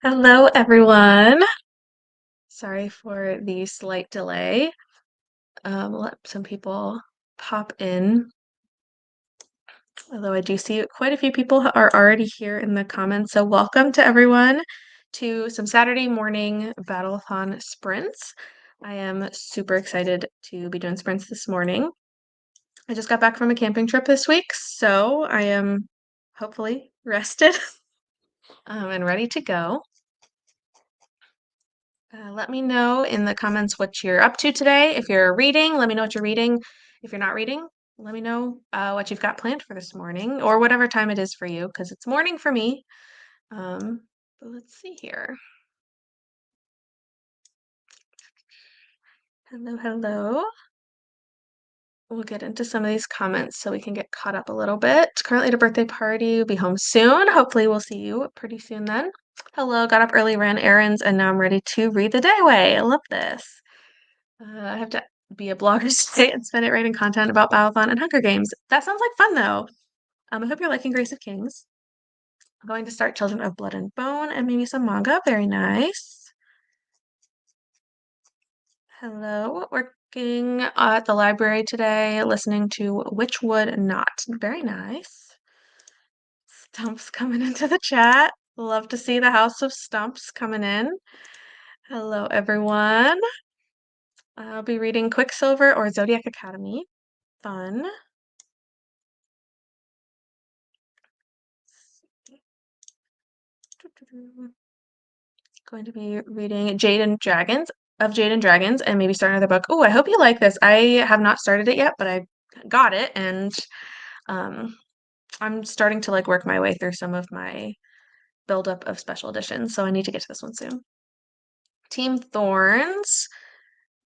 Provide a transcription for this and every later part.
Hello, everyone. Sorry for the slight delay. Let some people pop in. Although I do see quite a few people are already here in the comments. So welcome to everyone to some Saturday morning Battleathon sprints. I am super excited to be doing sprints this morning. I just got back from a camping trip this week, so I am hopefully rested and ready to go. Let me know in the comments what you're up to today. If you're reading, let me know what you're reading. If you're not reading, let me know what you've got planned for this morning or whatever time it is for you, because it's morning for me. But let's see here. Hello, hello. We'll get into some of these comments so we can get caught up a little bit. Currently at a birthday party, we'll be home soon. Hopefully we'll see you pretty soon then. Hello, got up early, ran errands, and now I'm ready to read the day away. I love this. I have to be a blogger today and spend it writing content about Battleathon and Hunger Games. That sounds like fun though. I hope you're liking Grace of Kings. I'm going to start Children of Blood and Bone and maybe some manga. Very nice. Hello, working at the library today, listening to Witchwood Not. Very nice. Stumps coming into the chat. Love to see the House of Stumps coming in. Hello, everyone. I'll be reading Quicksilver or Zodiac Academy. Fun. Going to be reading Jade and Dragons and maybe start another book. Oh, I hope you like this. I have not started it yet, but I got it and um I'm starting to like work my way through some of my buildup of special editions, so I need to get to this one soon. Team Thorns.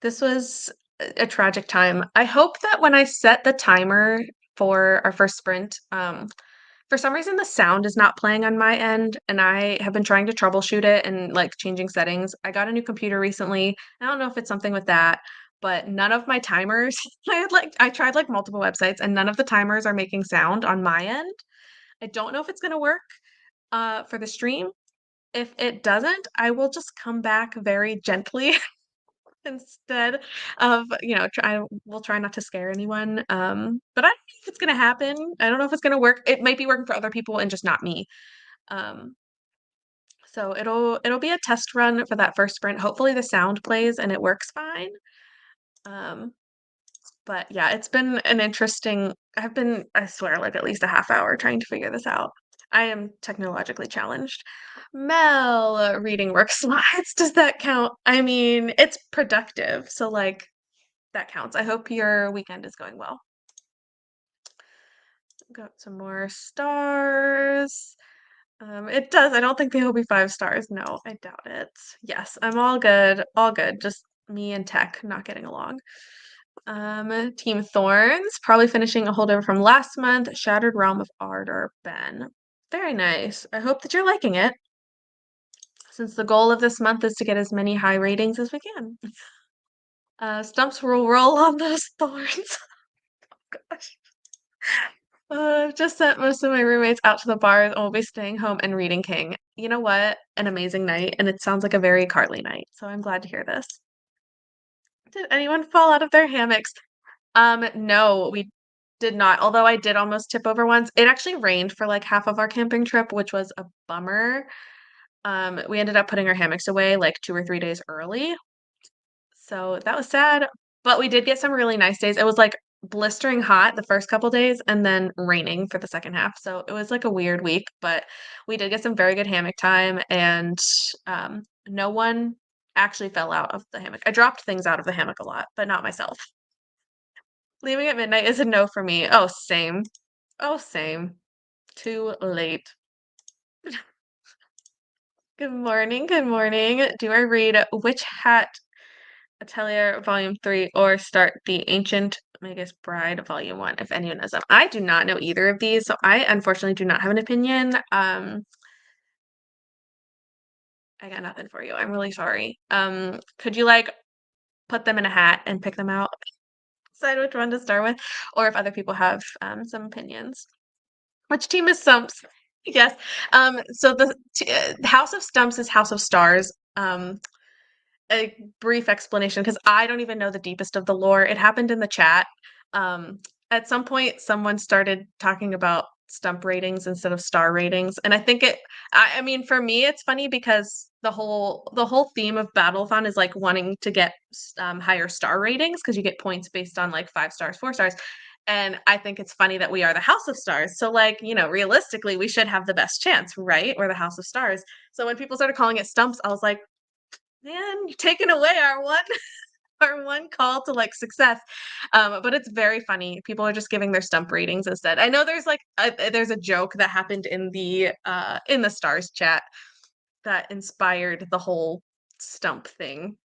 This was a tragic time. I hope that when I set the timer for our first sprint, for some reason, the sound is not playing on my end, and I have been trying to troubleshoot it and like changing settings. I got a new computer recently. I don't know if it's something with that, but none of my timers, I tried like multiple websites and none of the timers are making sound on my end. I don't know if it's gonna work for the stream. If it doesn't, I will just come back very gently instead of, we'll try not to scare anyone. But I don't know if it's gonna happen. I don't know if it's gonna work. It might be working for other people and just not me. Um, so it'll be a test run for that first sprint. Hopefully the sound plays and it works fine. Um, but yeah, it's been an interesting I swear, like at least a half hour trying to figure this out. I am technologically challenged. Mel, reading work slides, does that count? I mean, it's productive, so like that counts. I hope your weekend is going well. Got some more stars. It does. I don't think they will be 5 stars. No, I doubt it. Yes, I'm all good. All good. Just me and tech not getting along. Team Thorns, probably finishing a holdover from last month, Shattered Realm of Ardor Ben. Very nice. I hope that you're liking it, since the goal of this month is to get as many high ratings as we can. Stumps will roll on those thorns. Gosh. I've just sent most of my roommates out to the bars and will be staying home and reading King. You know what? An amazing night, and it sounds like a very Carly night, so I'm glad to hear this. Did anyone fall out of their hammocks? No, we did not. Although I did almost tip over once. It actually rained for like half of our camping trip, which was a bummer. We ended up putting our hammocks away like 2 or 3 days early. So that was sad, but we did get some really nice days. It was like blistering hot the first couple days and then raining for the second half. So it was like a weird week, but we did get some very good hammock time and no one actually fell out of the hammock. I dropped things out of the hammock a lot, but not myself. Leaving at midnight is a no for me. Oh, same. Oh, same. Too late. Good morning. Good morning. Do I read Witch Hat Atelier Volume 3 or start the Ancient Magus Bride Volume 1 if anyone knows them? I do not know either of these, so I unfortunately do not have an opinion. I got nothing for you. I'm really sorry. Could you like put them in a hat and pick them out? Decide which one to start with, or if other people have some opinions. Which team is Stumps? Yes. So House of Stumps is House of Stars. A brief explanation because I don't even know the deepest of the lore. It happened in the chat. Um, at some point, someone started talking about stump ratings instead of star ratings, and I think I mean, for me, it's funny because the whole theme of Battleathon is like wanting to get higher star ratings because you get points based on like 5 stars, 4 stars. And I think it's funny that we are the House of Stars. So, like, realistically, we should have the best chance, right? We're the House of Stars. So when people started calling it stumps, I was like, man, you're taking away our one our one call to like success. But it's very funny. People are just giving their stump ratings instead. I know there's like there's a joke that happened in the stars chat that inspired the whole stump thing.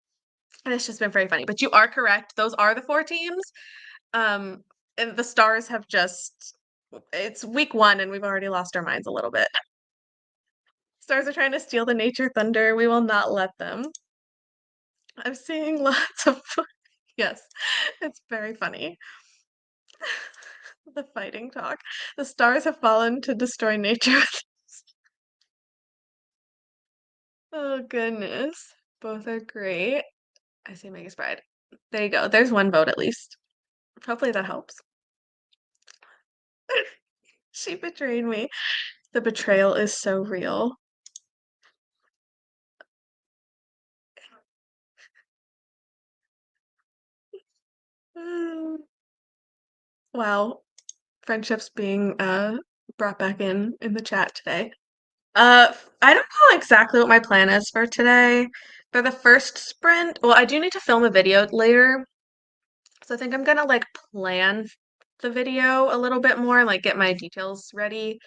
And it's just been very funny. But you are correct. Those are the 4 teams. Um, and the stars have just it's week 1 and we've already lost our minds a little bit. Stars are trying to steal the nature thunder. We will not let them. I'm seeing lots of yes, it's very funny. The fighting talk. The stars have fallen to destroy nature. Oh goodness. Both are great. I say Megas Bride. There you go. There's one vote at least. Hopefully that helps. She betrayed me. The betrayal is so real. Mm. Wow. Friendships being brought back in the chat today. I don't know exactly what my plan is for today. For the first sprint, well, I do need to film a video later. So I think I'm gonna like plan the video a little bit more, like get my details ready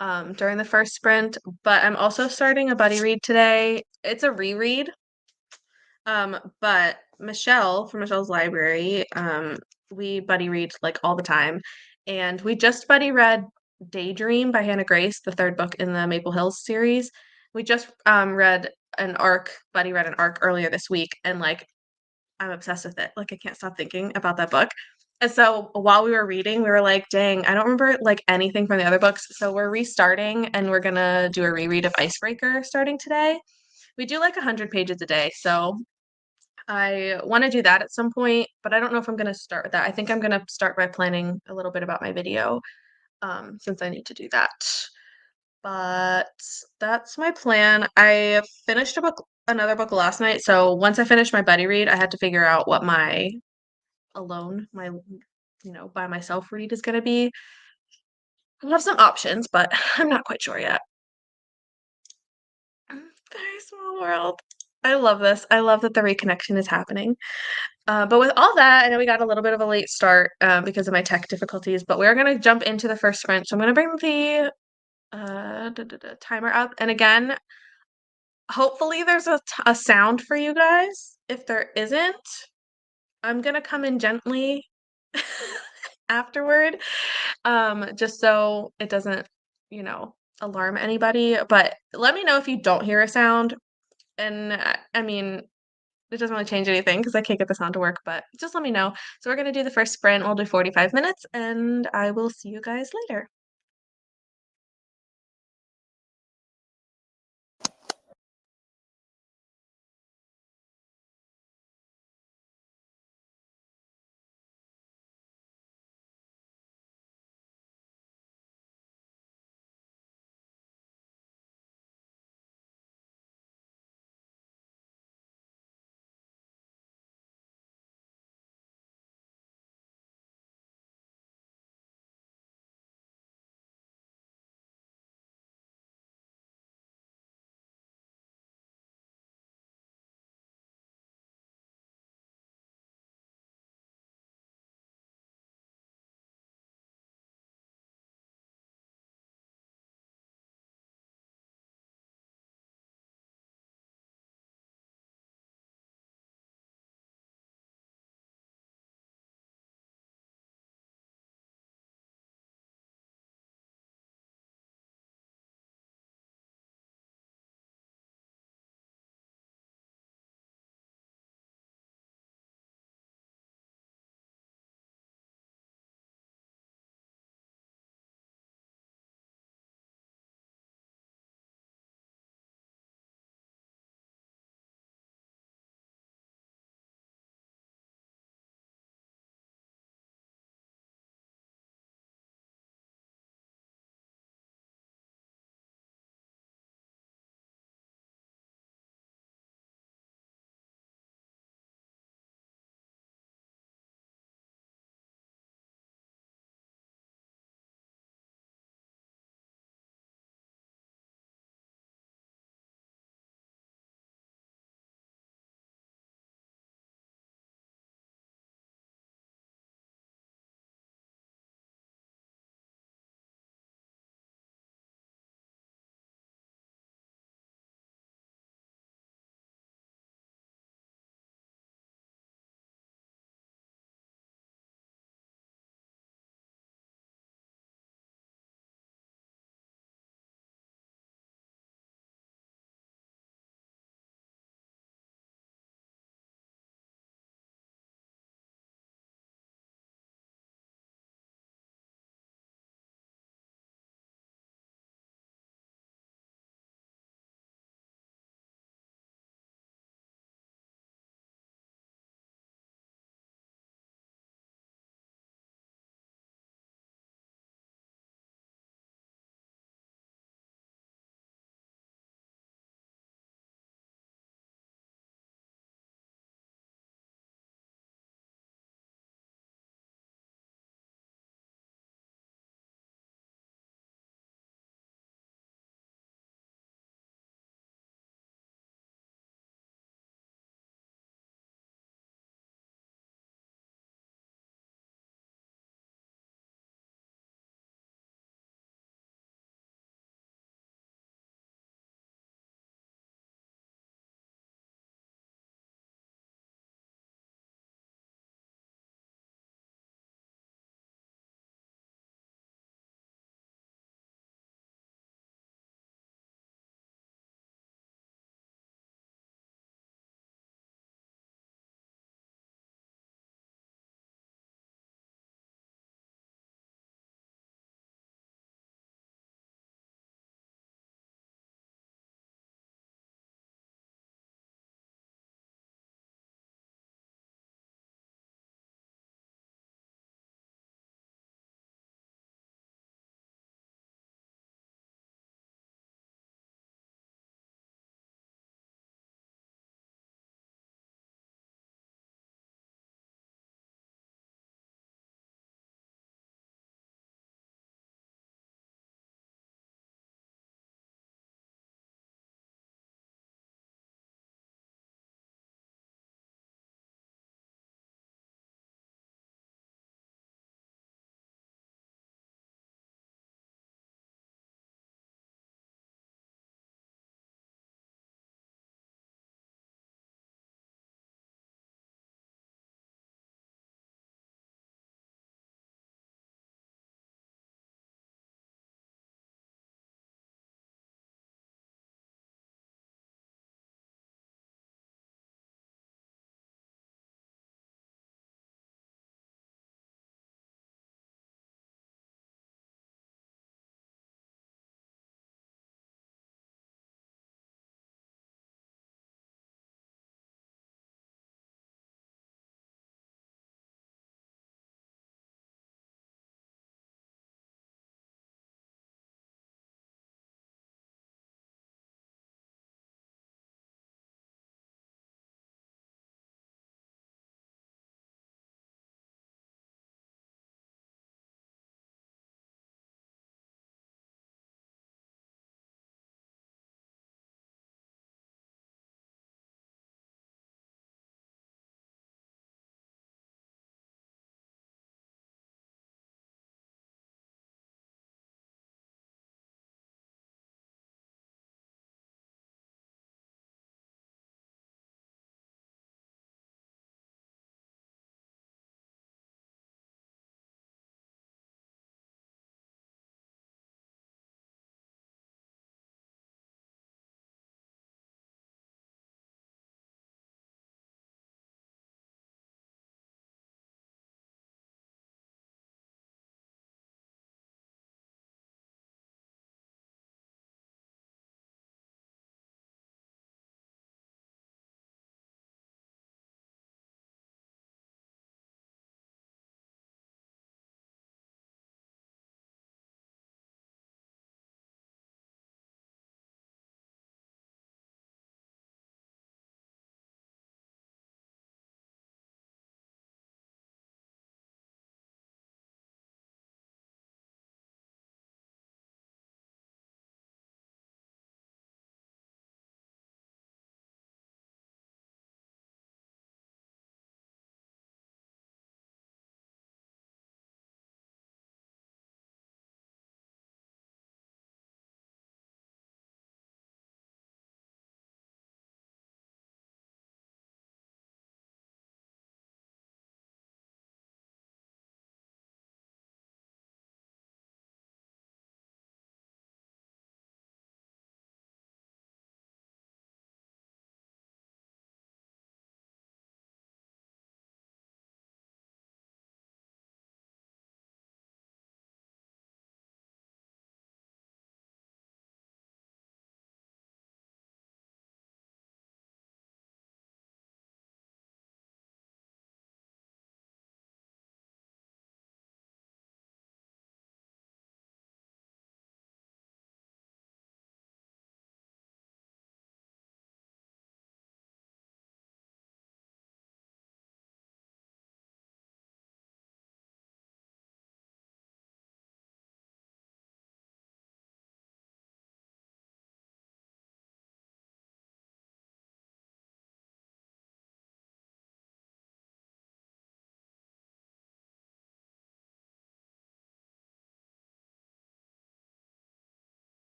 during the first sprint. But I'm also starting a buddy read today. It's a reread. But Michelle from Michelle's Library, we buddy read like all the time. And we just buddy read Daydream by Hannah Grace, the third book in the Maple Hills series. We just buddy read an arc earlier this week, and like I'm obsessed with it. Like I can't stop thinking about that book. And so while we were reading, we were like, dang, I don't remember like anything from the other books. So we're restarting and we're gonna do a reread of Icebreaker starting today. We do like 100 pages a day. So I want to do that at some point, but I don't know if I'm going to start with that. I think I'm going to start by planning a little bit about my video since I need to do that. But that's my plan. I finished another book last night. So once I finished my buddy read, I had to figure out what my by myself read is going to be. I have some options, but I'm not quite sure yet. Very small world. I love this. I love that the reconnection is happening. But with all that, I know we got a little bit of a late start because of my tech difficulties, but we're going to jump into the first sprint. So I'm going to bring the timer up. And again, hopefully there's a sound for you guys. If there isn't, I'm going to come in gently afterward, just so it doesn't, alarm anybody. But let me know if you don't hear a sound. And I mean, it doesn't really change anything because I can't get the sound to work, but just let me know. So we're going to do the first sprint. We'll do 45 minutes, and I will see you guys later.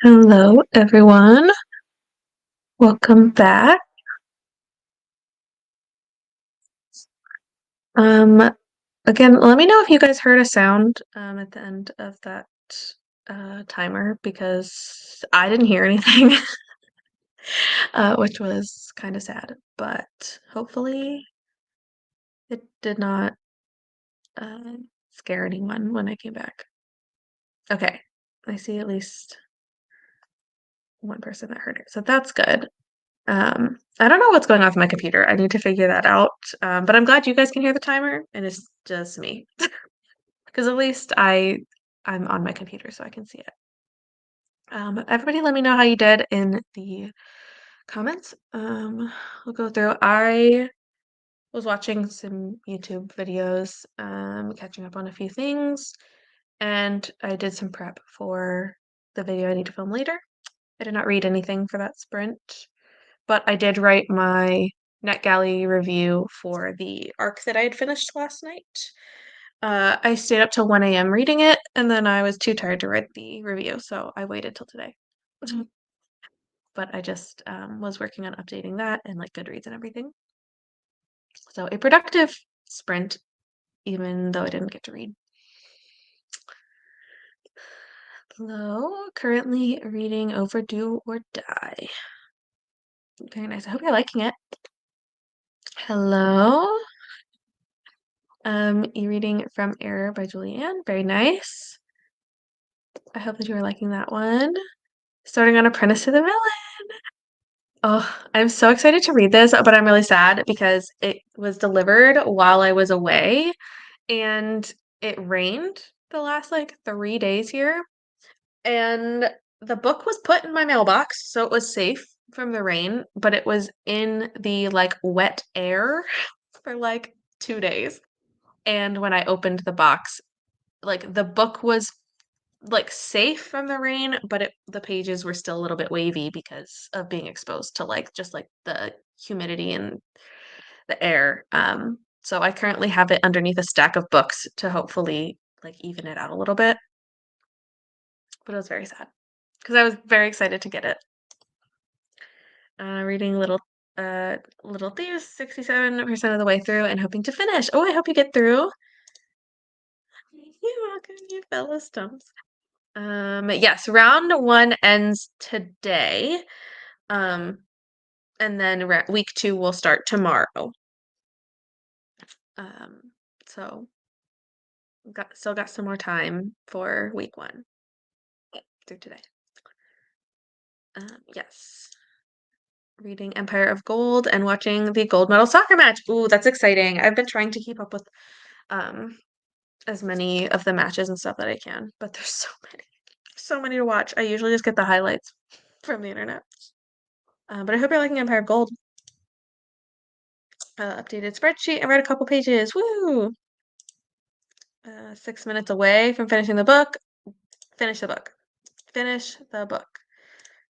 Hello, everyone. Welcome back. Um, Again, let me know if you guys heard a sound at the end of that timer because I didn't hear anything, which was kind of sad, but hopefully it did not uh, scare anyone when I came back. Okay, I see at least one person that heard it, so that's good. I don't know what's going on with my computer. I need to figure that out. But I'm glad you guys can hear the timer and it's just me. Because at least I'm on my computer so I can see it. Everybody let me know how you did in the comments. We'll go through. I was watching some YouTube videos, catching up on a few things, and I did some prep for the video I need to film later. I did not read anything for that sprint, but I did write my NetGalley review for the arc that I had finished last night. I stayed up till 1 a.m. reading it, and then I was too tired to write the review, so I waited till today. But I just was working on updating that and like Goodreads and everything. So a productive sprint, even though I didn't get to read. Hello, currently reading Overdue or Die. Very nice. I hope you're liking it. Hello. E-reading From Error by Julianne. Very nice. I hope that you are liking that one. Starting on Apprentice to the Villain. Oh, I'm so excited to read this, but I'm really sad because it was delivered while I was away and it rained the last like 3 days here. And the book was put in my mailbox, so it was safe from the rain, but it was in the like wet air for like 2 days. And when I opened the box, like the book was like safe from the rain, but the pages were still a little bit wavy because of being exposed to like just like the humidity and the air. So I currently have it underneath a stack of books to hopefully like even it out a little bit. But it was very sad because I was very excited to get it. Reading Little Thieves 67% of the way through and hoping to finish. Oh, I hope you get through. You're welcome, you fellow stumps. Yes, round one ends today. Um, and then week two will start tomorrow. Um, so still got some more time for week one through today. Yes. Reading Empire of Gold and watching the gold medal soccer match. Ooh, that's exciting. I've been trying to keep up with um as many of the matches and stuff that I can, but there's so many to watch. I usually just get the highlights from the internet. But I hope you're liking Empire of Gold. Updated spreadsheet. I read a couple pages. Woo! 6 minutes away from finishing the book. Finish the book. Finish the book.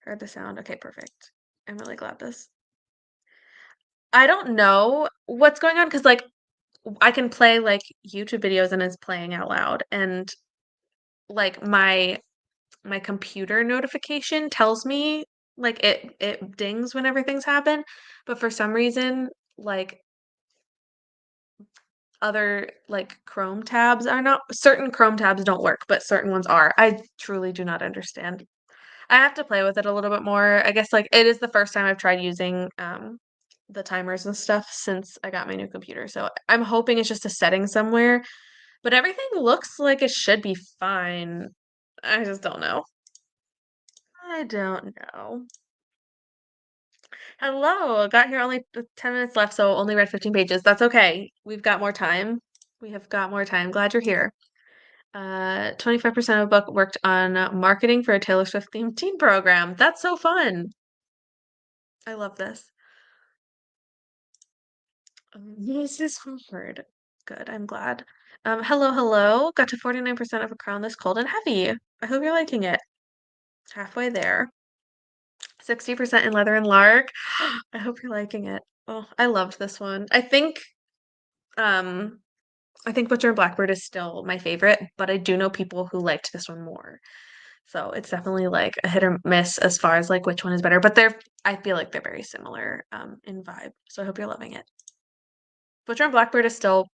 Heard the sound. Okay, perfect. I'm really glad this. I don't know what's going on because like I can play like YouTube videos and it's playing out loud and like my computer notification tells me like it dings whenever things happen, but for some reason like other like Chrome tabs are not certain Chrome tabs don't work, but certain ones are. I truly do not understand. I have to play with it a little bit more. I guess like it is the first time I've tried using the timers and stuff since I got my new computer. So I'm hoping it's just a setting somewhere, but everything looks like it should be fine. I just don't know. I don't know. Hello, got here only 10 minutes left, so only read 15 pages. That's okay. We've got more time. We have got more time. Glad you're here. 25% of the book worked on marketing for a Taylor Swift themed teen program. That's so fun. I love this. This is hard. Good, I'm glad. Hello. Got to 49% of A Crown This Cold and Heavy. I hope you're liking it. Halfway there. 60% in Leather and Lark. I hope you're liking it. Oh, I loved this one. Um I think Butcher and Blackbird is still my favorite, but I do know people who liked this one more. So it's definitely like a hit or miss as far as like which one is better, but I feel like they're very similar in vibe. So I hope you're loving it. Butcher and Blackbird is still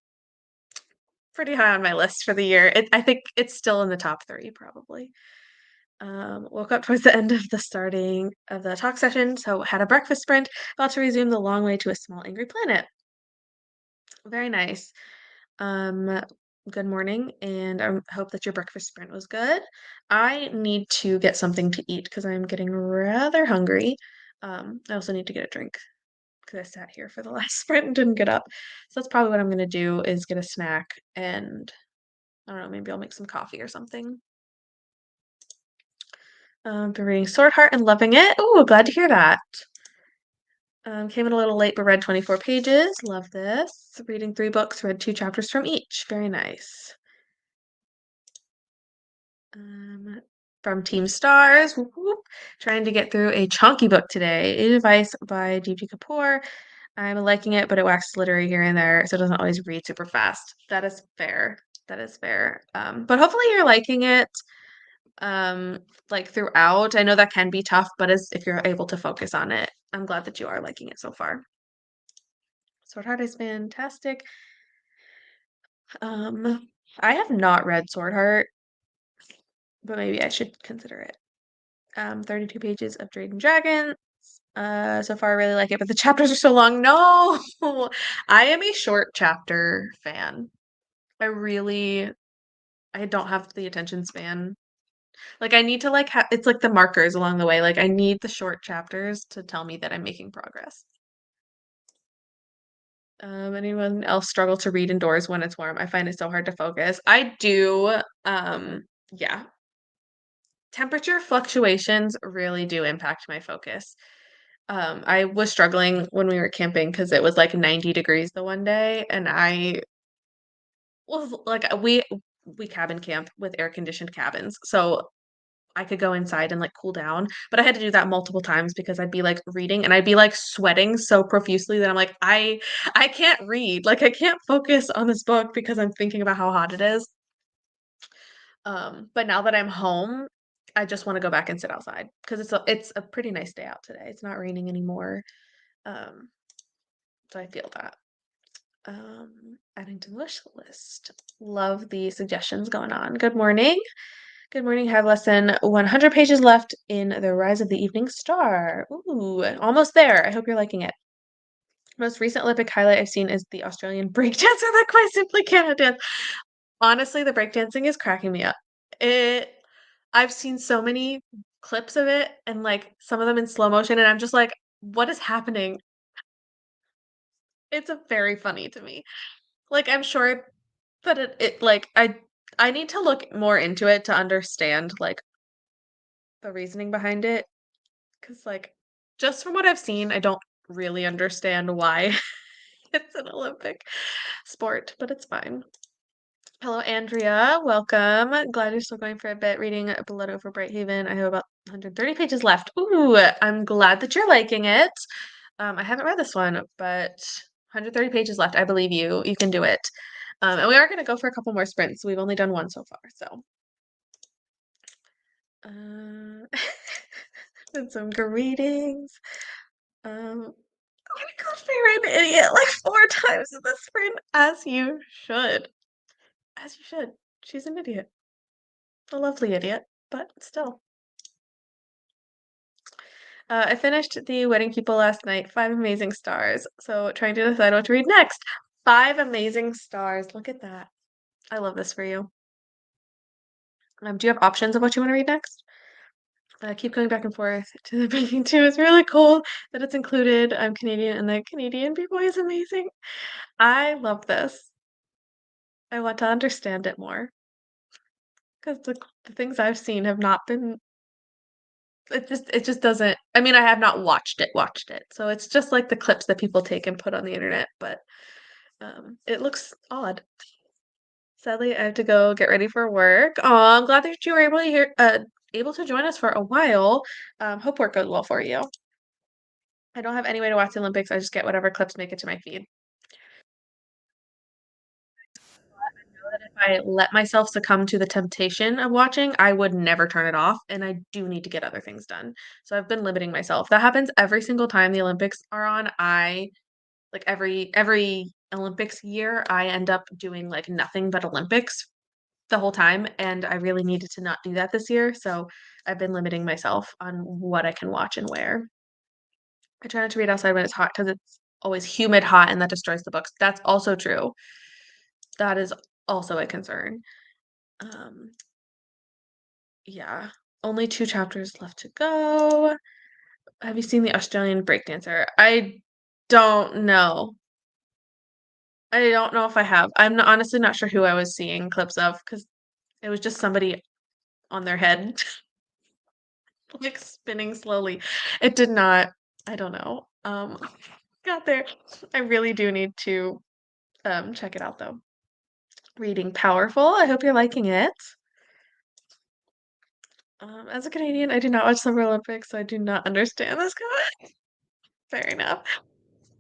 pretty high on my list for the year. I think it's still in the top 3 probably. Woke up towards the end of the starting of the talk session, so had a breakfast sprint, about to resume the long way to a small angry planet. Very nice. Um, Good morning, and I hope that your breakfast sprint was good. I need to get something to eat because I'm getting rather hungry. I also need to get a drink because I sat here for the last sprint and didn't get up. So that's probably what I'm gonna do is get a snack and I don't know, maybe I'll make some coffee or something. Been reading Sword Heart and loving it. Oh, glad to hear that. Came in a little late, but read 24 pages. Love this. Reading 3 books, read 2 chapters from each. Very nice. From Team Stars, whoop, whoop. Trying to get through a chunky book today. A Advice by D.G. Kapoor. I'm liking it, but it waxes literary here and there, so it doesn't always read super fast. That is fair. That is fair. But hopefully you're liking it like throughout. I know that can be tough, but as if you're able to focus on it, I'm glad that you are liking it so far. Sword Heart is fantastic. I have not read Sword Heart, but maybe I should consider it. 32 pages of Jade and Dragon. So far I really like it, but the chapters are so long. No, I am a short chapter fan. I don't have the attention span. Like I need to like it's like the markers along the way. Like I need the short chapters to tell me that I'm making progress. Anyone else struggle to read indoors when it's warm? I find it so hard to focus. I do. Yeah. Temperature fluctuations really do impact my focus. I was struggling when we were camping because it was like 90 degrees the one day, and I was like, we cabin camp with air conditioned cabins, so I could go inside and like cool down, but I had to do that multiple times because I'd be like reading and I'd be like sweating so profusely that I'm like, I can't read. Like I can't focus on this book because I'm thinking about how hot it is. But now that I'm home, I just want to go back and sit outside because it's a pretty nice day out today. It's not raining anymore. Um, so I feel that. Adding to the wish list. Love the suggestions going on. Good morning. Good morning. Have lesson 100 pages left in The Rise of the Evening Star. Ooh, almost there. I hope you're liking it. Most recent Olympic highlight I've seen is the Australian breakdancer that quite simply cannot dance. Honestly, the breakdancing is cracking me up. It I've seen so many clips of it and like some of them in slow motion and I'm just like, what is happening? It's a very funny to me. Like I'm sure that it like I need to look more into it to understand like the reasoning behind it. 'Cause, like, just from what I've seen, I don't really understand why it's an Olympic sport, but it's fine. Hello, Andrea. Welcome. Glad you're still going for a bit reading Blood Over Brighthaven. I have about 130 pages left. Ooh, I'm glad that you're liking it. I haven't read this one, but 130 pages left. I believe you. You can do it. And we are going to go for a couple more sprints. We've only done one so far, so. And some greetings. Um, Oh my gosh, I ran an idiot like 4 times in the sprint, as you should. As you should. She's an idiot. A lovely idiot, but still. I finished The Wedding People last night. 5 amazing stars. So trying to decide what to read next. 5 amazing stars. Look at that. I love this for you. Do you have options of what you want to read next? Keep going back and forth to the breaking two. It's really cool that it's included. I'm Canadian and the Canadian B-boy is amazing. I love this. I want to understand it more. 'Cause the things I've seen have not been it just doesn't I mean, I have not watched it, so it's just, like, the clips that people take and put on the internet, but, it looks odd. Sadly, I have to go get ready for work. Aw, I'm glad that you were able to able to join us for a while. Hope work goes well for you. I don't have any way to watch the Olympics. I just get whatever clips make it to my feed. Know that if I let myself succumb to the temptation of watching, I would never turn it off, and I do need to get other things done. So I've been limiting myself. That happens every single time the Olympics are on. I like every Olympics year, I end up doing like nothing but Olympics the whole time, and I really needed to not do that this year. So I've been limiting myself on what I can watch and where. I try not to read outside when it's hot because it's always humid, hot, and that destroys the books. That's also true. That is also a concern. Um, yeah. Only 2 chapters left to go. Have you seen the Australian breakdancer? I don't know. I don't know if I have. Honestly not sure who I was seeing clips of because it was just somebody on their head, like spinning slowly. It did not, I don't know. Got there. I really do need to check it out though. Reading Powerful. I hope you're liking it. As a Canadian, I do not watch Summer Olympics, so I do not understand this comment. Fair enough.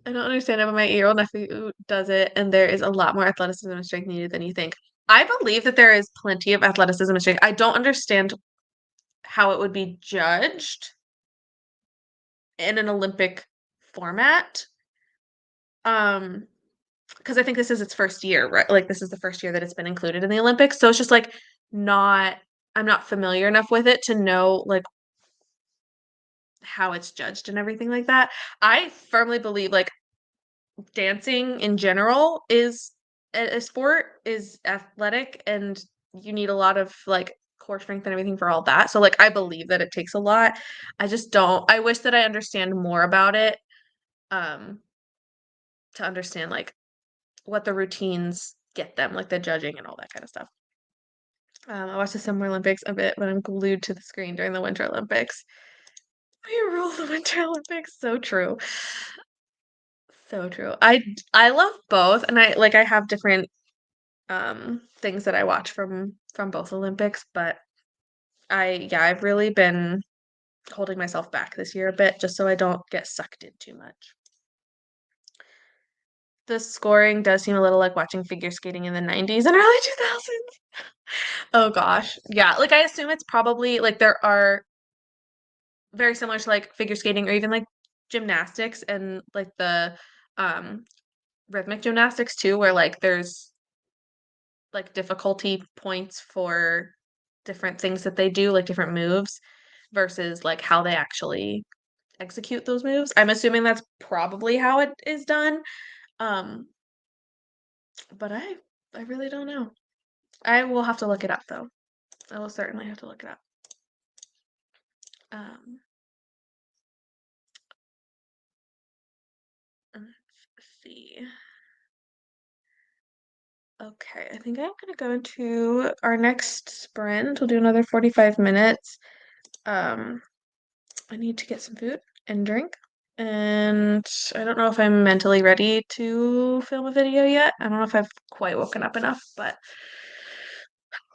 I don't understand it, but my 8-year-old nephew does it, and there is a lot more athleticism and strength needed than you think. I believe that there is plenty of athleticism and strength. I don't understand how it would be judged in an Olympic format. Um, because I think this is its first year, right? Like this is the first year that it's been included in the Olympics. So it's just like not I'm not familiar enough with it to know like how it's judged and everything like that. I firmly believe like dancing in general is a sport, is athletic, and you need a lot of like core strength and everything for all that. So like I believe that it takes a lot. I just don't I wish that I understand more about it um to understand like what the routines get them, like the judging and all that kind of stuff. I watch the Summer Olympics a bit, but I'm glued to the screen during the Winter Olympics. We rule the Winter Olympics. So true. So true. I love both, and I have different things that I watch from both Olympics, but I've really been holding myself back this year a bit just so I don't get sucked in too much. The scoring does seem a little like watching figure skating in the 90s and early 2000s. Oh gosh. Yeah, like I assume it's probably like there are very similar to like figure skating or even like gymnastics and like the um rhythmic gymnastics too, where like there's like difficulty points for different things that they do, like different moves versus like how they actually execute those moves. I'm assuming that's probably how it is done. Um, but I really don't know. I will have to look it up though. I will certainly have to look it up. Um, let's see. Okay, I think I'm gonna go into our next sprint. We'll do another 45 minutes. Um, I need to get some food and drink. And I don't know if I'm mentally ready to film a video yet. I don't know if I've quite woken up enough, but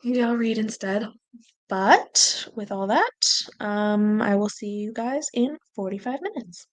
maybe I'll read instead. But with all that, I will see you guys in 45 minutes.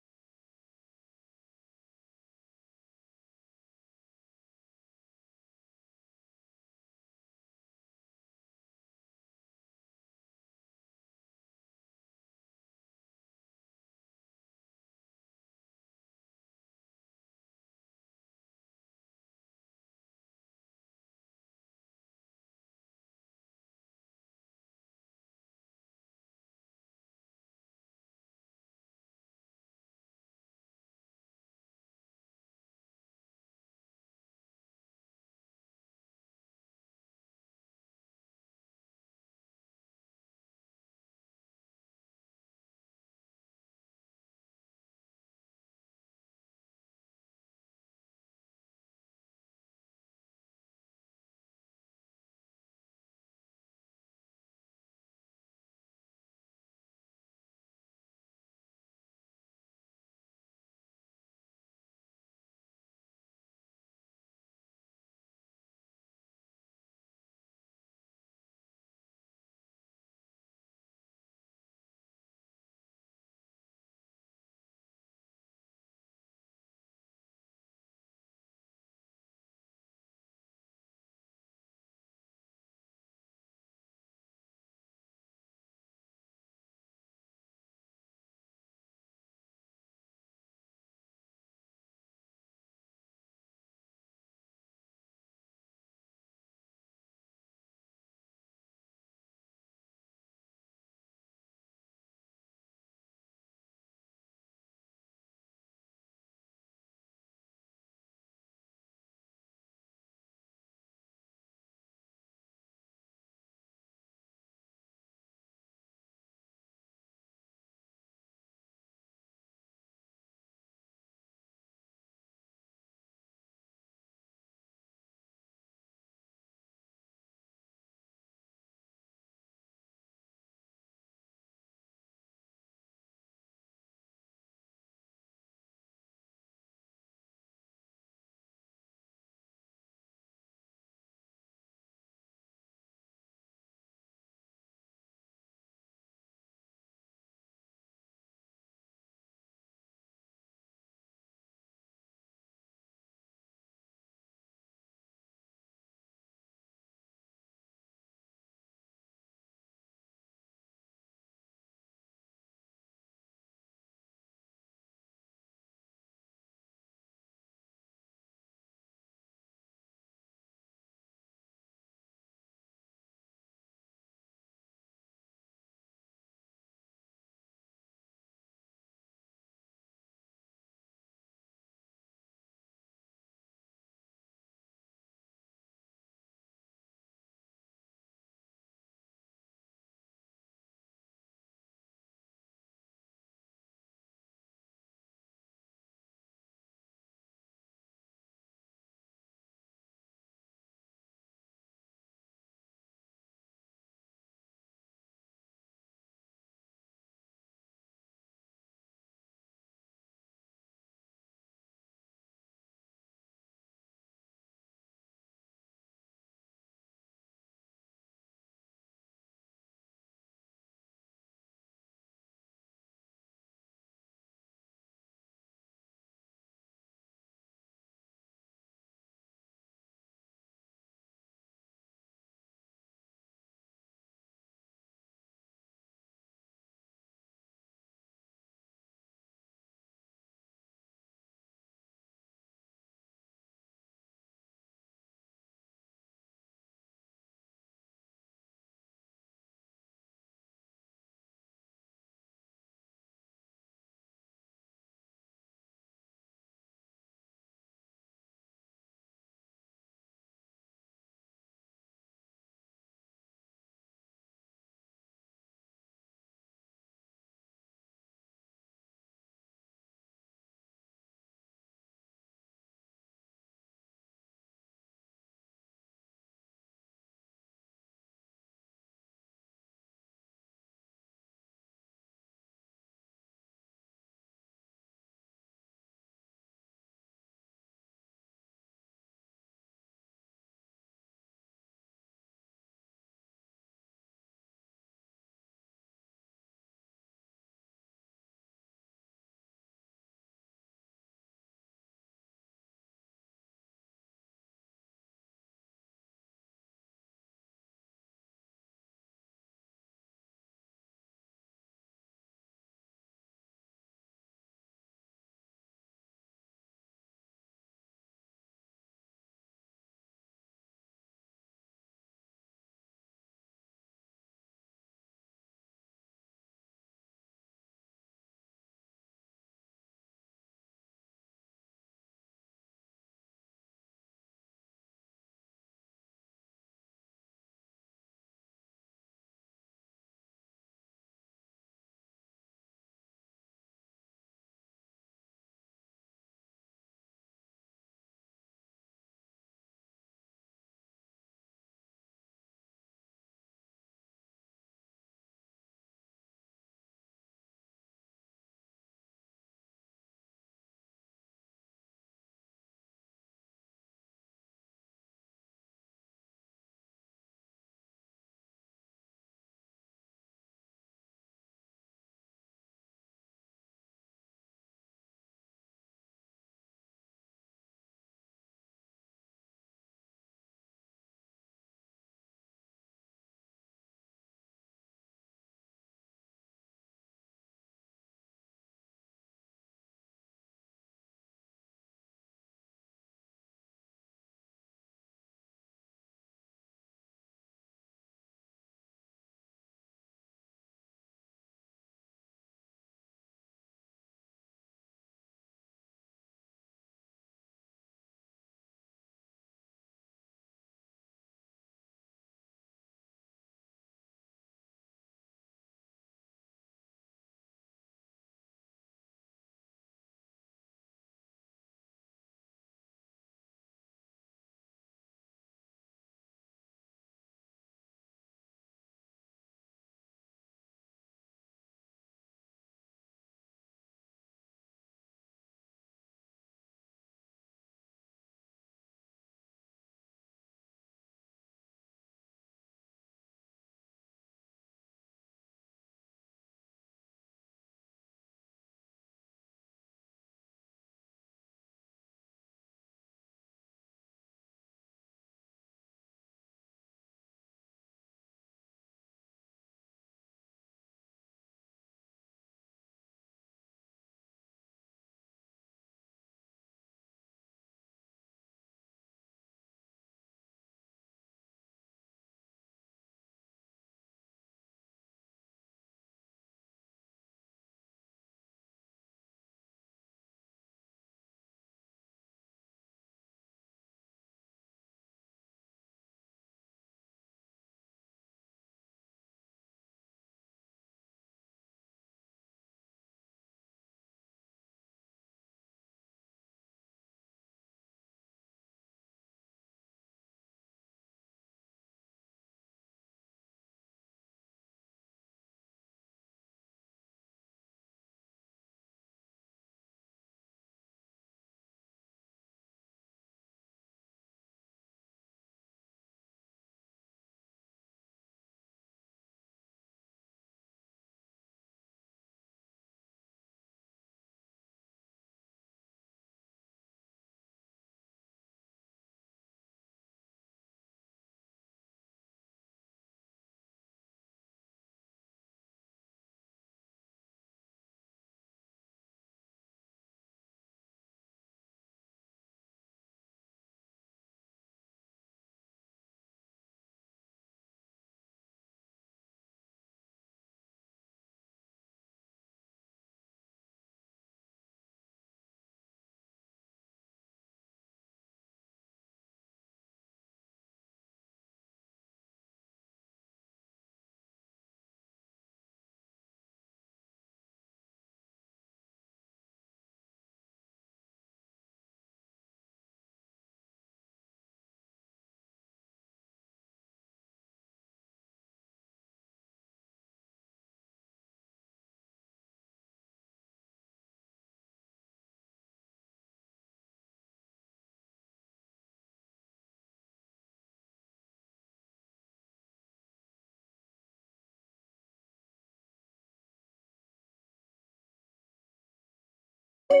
Hello,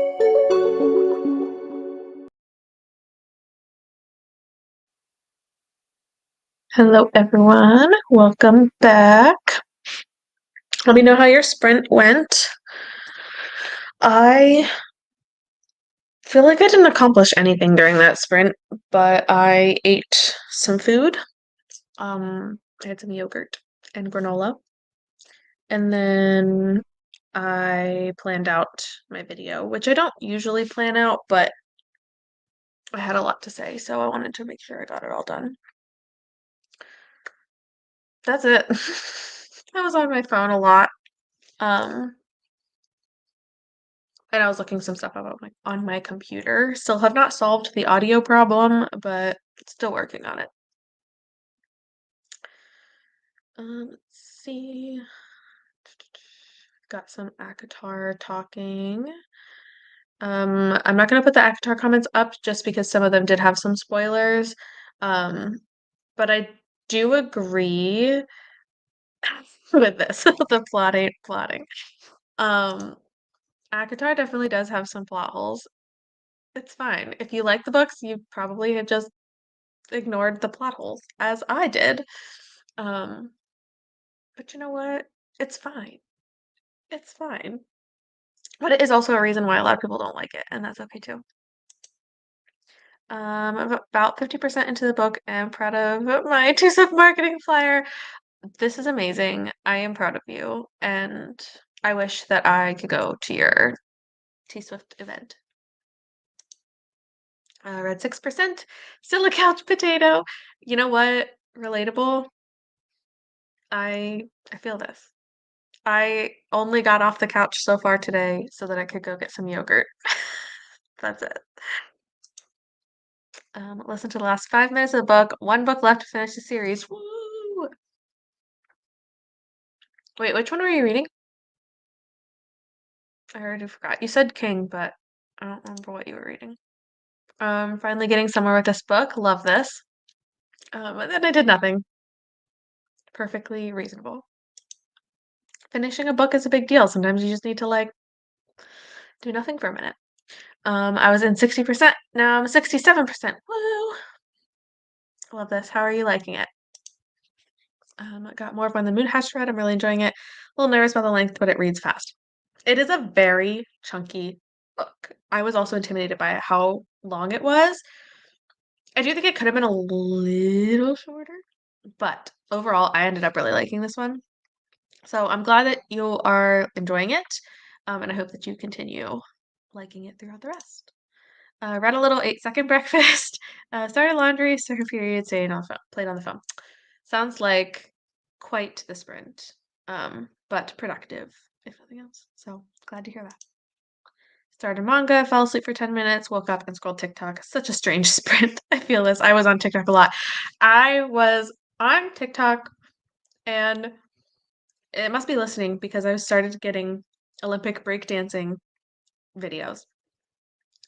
everyone. Welcome back. Let me know how your sprint went. I feel like I didn't accomplish anything during that sprint, but I ate some food. I had some yogurt and granola, and then I planned out my video, which I don't usually plan out, but I had a lot to say, so I wanted to make sure I got it all done. That's it. I was on my phone a lot. Um, and I was looking some stuff up on my computer. Still have not solved the audio problem, but still working on it. Let's see. Got some Akatar talking. I'm not gonna put the Akatar comments up just because some of them did have some spoilers. Um, but I do agree with this. The plot ain't plotting. Um, Akatar definitely does have some plot holes. It's fine. If you like the books, you probably have just ignored the plot holes, as I did. Um, but you know what? It's fine. It's fine. But it is also a reason why a lot of people don't like it, and that's okay too. I'm about 50% into the book and proud of my two-step marketing flyer. This is amazing. I am proud of you, and I wish that I could go to your T-Swift event. Red 6%, still a couch potato. You know what? Relatable. I feel this. I only got off the couch so far today so that I could go get some yogurt. That's it. Listen to the last 5 minutes of the book. One book left to finish the series. Woo! Wait, which one were you reading? I already forgot. You said King, but I don't remember what you were reading. Finally getting somewhere with this book. Love this. And then I did nothing. Perfectly reasonable. Finishing a book is a big deal. Sometimes you just need to like do nothing for a minute. I was in 60%. Now I'm 67%. Woo! Love this. How are you liking it? I got more of When the Moon Has Read. I'm really enjoying it. A little nervous about the length, but it reads fast. It is a very chunky book. I was also intimidated by how long it was. I do think it could have been a little shorter, but overall, I ended up really liking this one. So I'm glad that you are enjoying it, and I hope that you continue liking it throughout the rest. Read a little 8-second breakfast, started laundry, started period, stayed on the phone, played on the phone. Sounds like quite the sprint, but productive, if nothing else. So glad to hear that. Started manga, fell asleep for 10 minutes, woke up and scrolled TikTok. Such a strange sprint. I feel this. I was on TikTok a lot. I was on TikTok and it must be listening because I started getting Olympic breakdancing videos.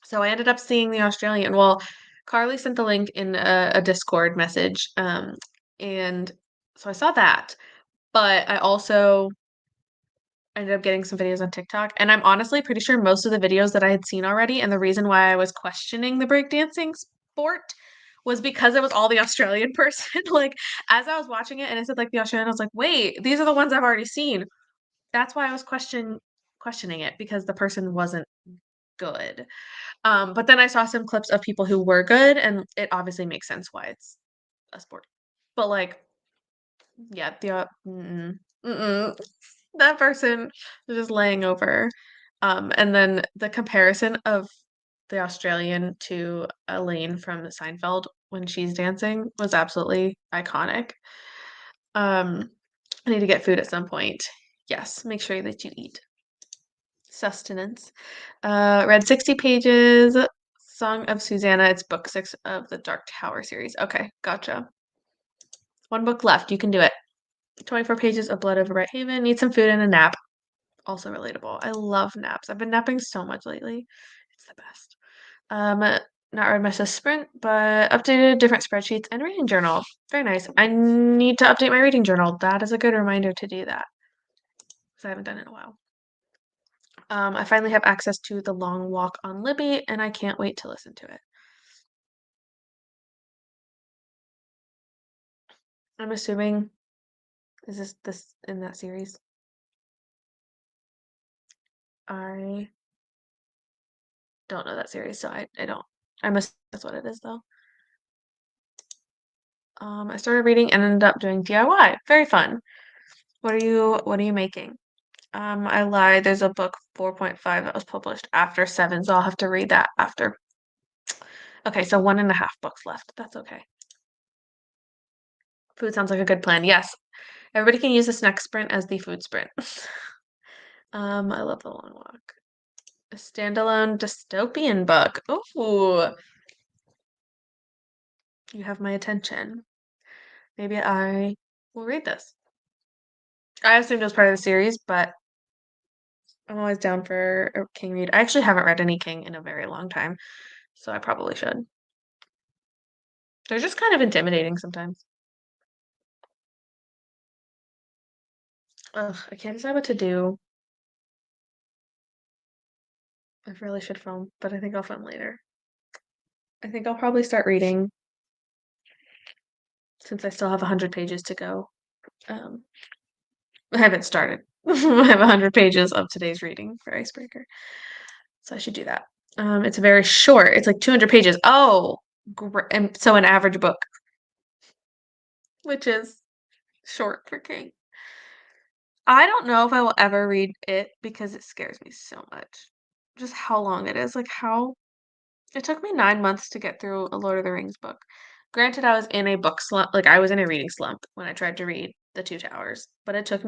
So I ended up seeing the Australian. Well, Carly sent the link in a Discord message, and so I saw that. But I also ended up getting some videos on TikTok, and I'm honestly pretty sure most of the videos that I had seen already, and the reason why I was questioning the breakdancing sport was because it was all the Australian person. Like, as I was watching it and it said like the Australian, I was like, wait, these are the ones I've already seen. That's why I was questioning it because the person wasn't good. But then I saw some clips of people who were good, and it obviously makes sense why it's a sport. But like, yeah, that person was just laying over. And then the comparison of the Australian to Elaine from Seinfeld when she's dancing was absolutely iconic. I need to get food at some point. Yes, make sure that you eat. Sustenance. Read 60 pages. Song of Susanna. It's book 6 of the Dark Tower series. Okay, gotcha. One book left. You can do it. 24 pages of Blood over Bright Haven. Need some food and a nap. Also relatable. I love naps. I've been napping so much lately. It's the best. Not read much this sprint, but updated different spreadsheets and reading journal. Very nice. I need to update my reading journal. That is a good reminder to do that because I haven't done it in a while. I finally have access to The Long Walk on Libby, and I can't wait to listen to it. I'm assuming is this in that series? I don't know that series, so I don't. I must that's what it is though. I started reading and ended up doing DIY. Very fun. What are you making? I lied. There's a book 4.5 that was published after 7, so I'll have to read that after. Okay, so 1.5 books left. That's okay. Food sounds like a good plan. Yes. Everybody can use this next sprint as the food sprint. I love The Long Walk. A standalone dystopian book. Ooh, you have my attention. Maybe I will read this. I assumed it was part of the series, but I'm always down for a King read. I actually haven't read any King in a very long time, so I probably should. They're just kind of intimidating sometimes. Ugh, I can't decide what to do. I really should film, but I think I'll film later. I think I'll probably start reading since I still have 100 pages to go. Um, I haven't started. I have 100 pages of today's reading for Icebreaker, so I should do that. It's very short. It's like 200 pages. Oh, and so an average book, which is short for King. I don't know if I will ever read it because it scares me so much. Just how long it is. Like how it took me 9 months to get through a Lord of the Rings book. Granted, I was in a book slump, like I was in a reading slump when I tried to read The Two Towers, but I took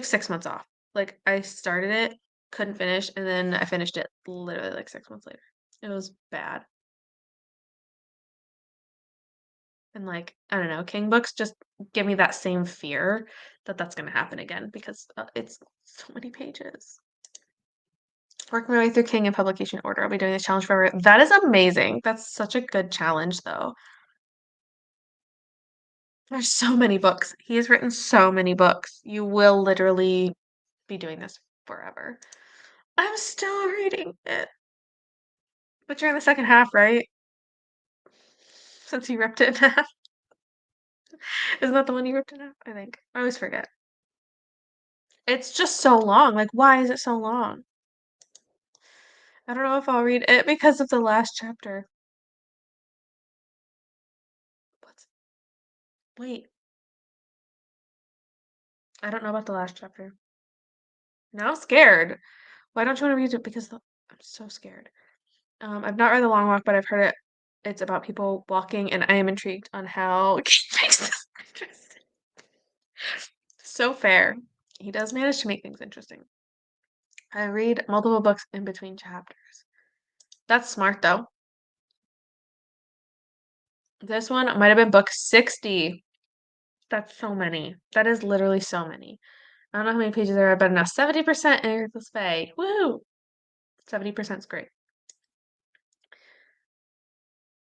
6 months off. Like I started it, couldn't finish, and then I finished it literally like 6 months later. It was bad. And like, I don't know, King books just give me that same fear that that's going to happen again because it's so many pages. Working my way through King in publication order. I'll be doing this challenge forever. That is amazing. That's such a good challenge, though. There's so many books. He has written so many books. You will literally be doing this forever. I'm still reading it. But you're in the second half, right? Since you ripped it in half. Isn't that the one you ripped in half? I think. I always forget. It's just so long. Like, why is it so long? I don't know if I'll read it because of the last chapter. What's wait, I don't know about the last chapter. Now I'm scared. Why don't you want to read it? Because I'm so scared. I've not read The Long Walk, but I've heard it's about people walking, and I am intrigued on how he makes this interesting. So fair. He does manage to make things interesting. I read multiple books in between chapters. That's smart, though. This one might have been book 60. That's so many. That is literally so many. I don't know how many pages there are, but enough. 70% in this way. Woo! 70% is great.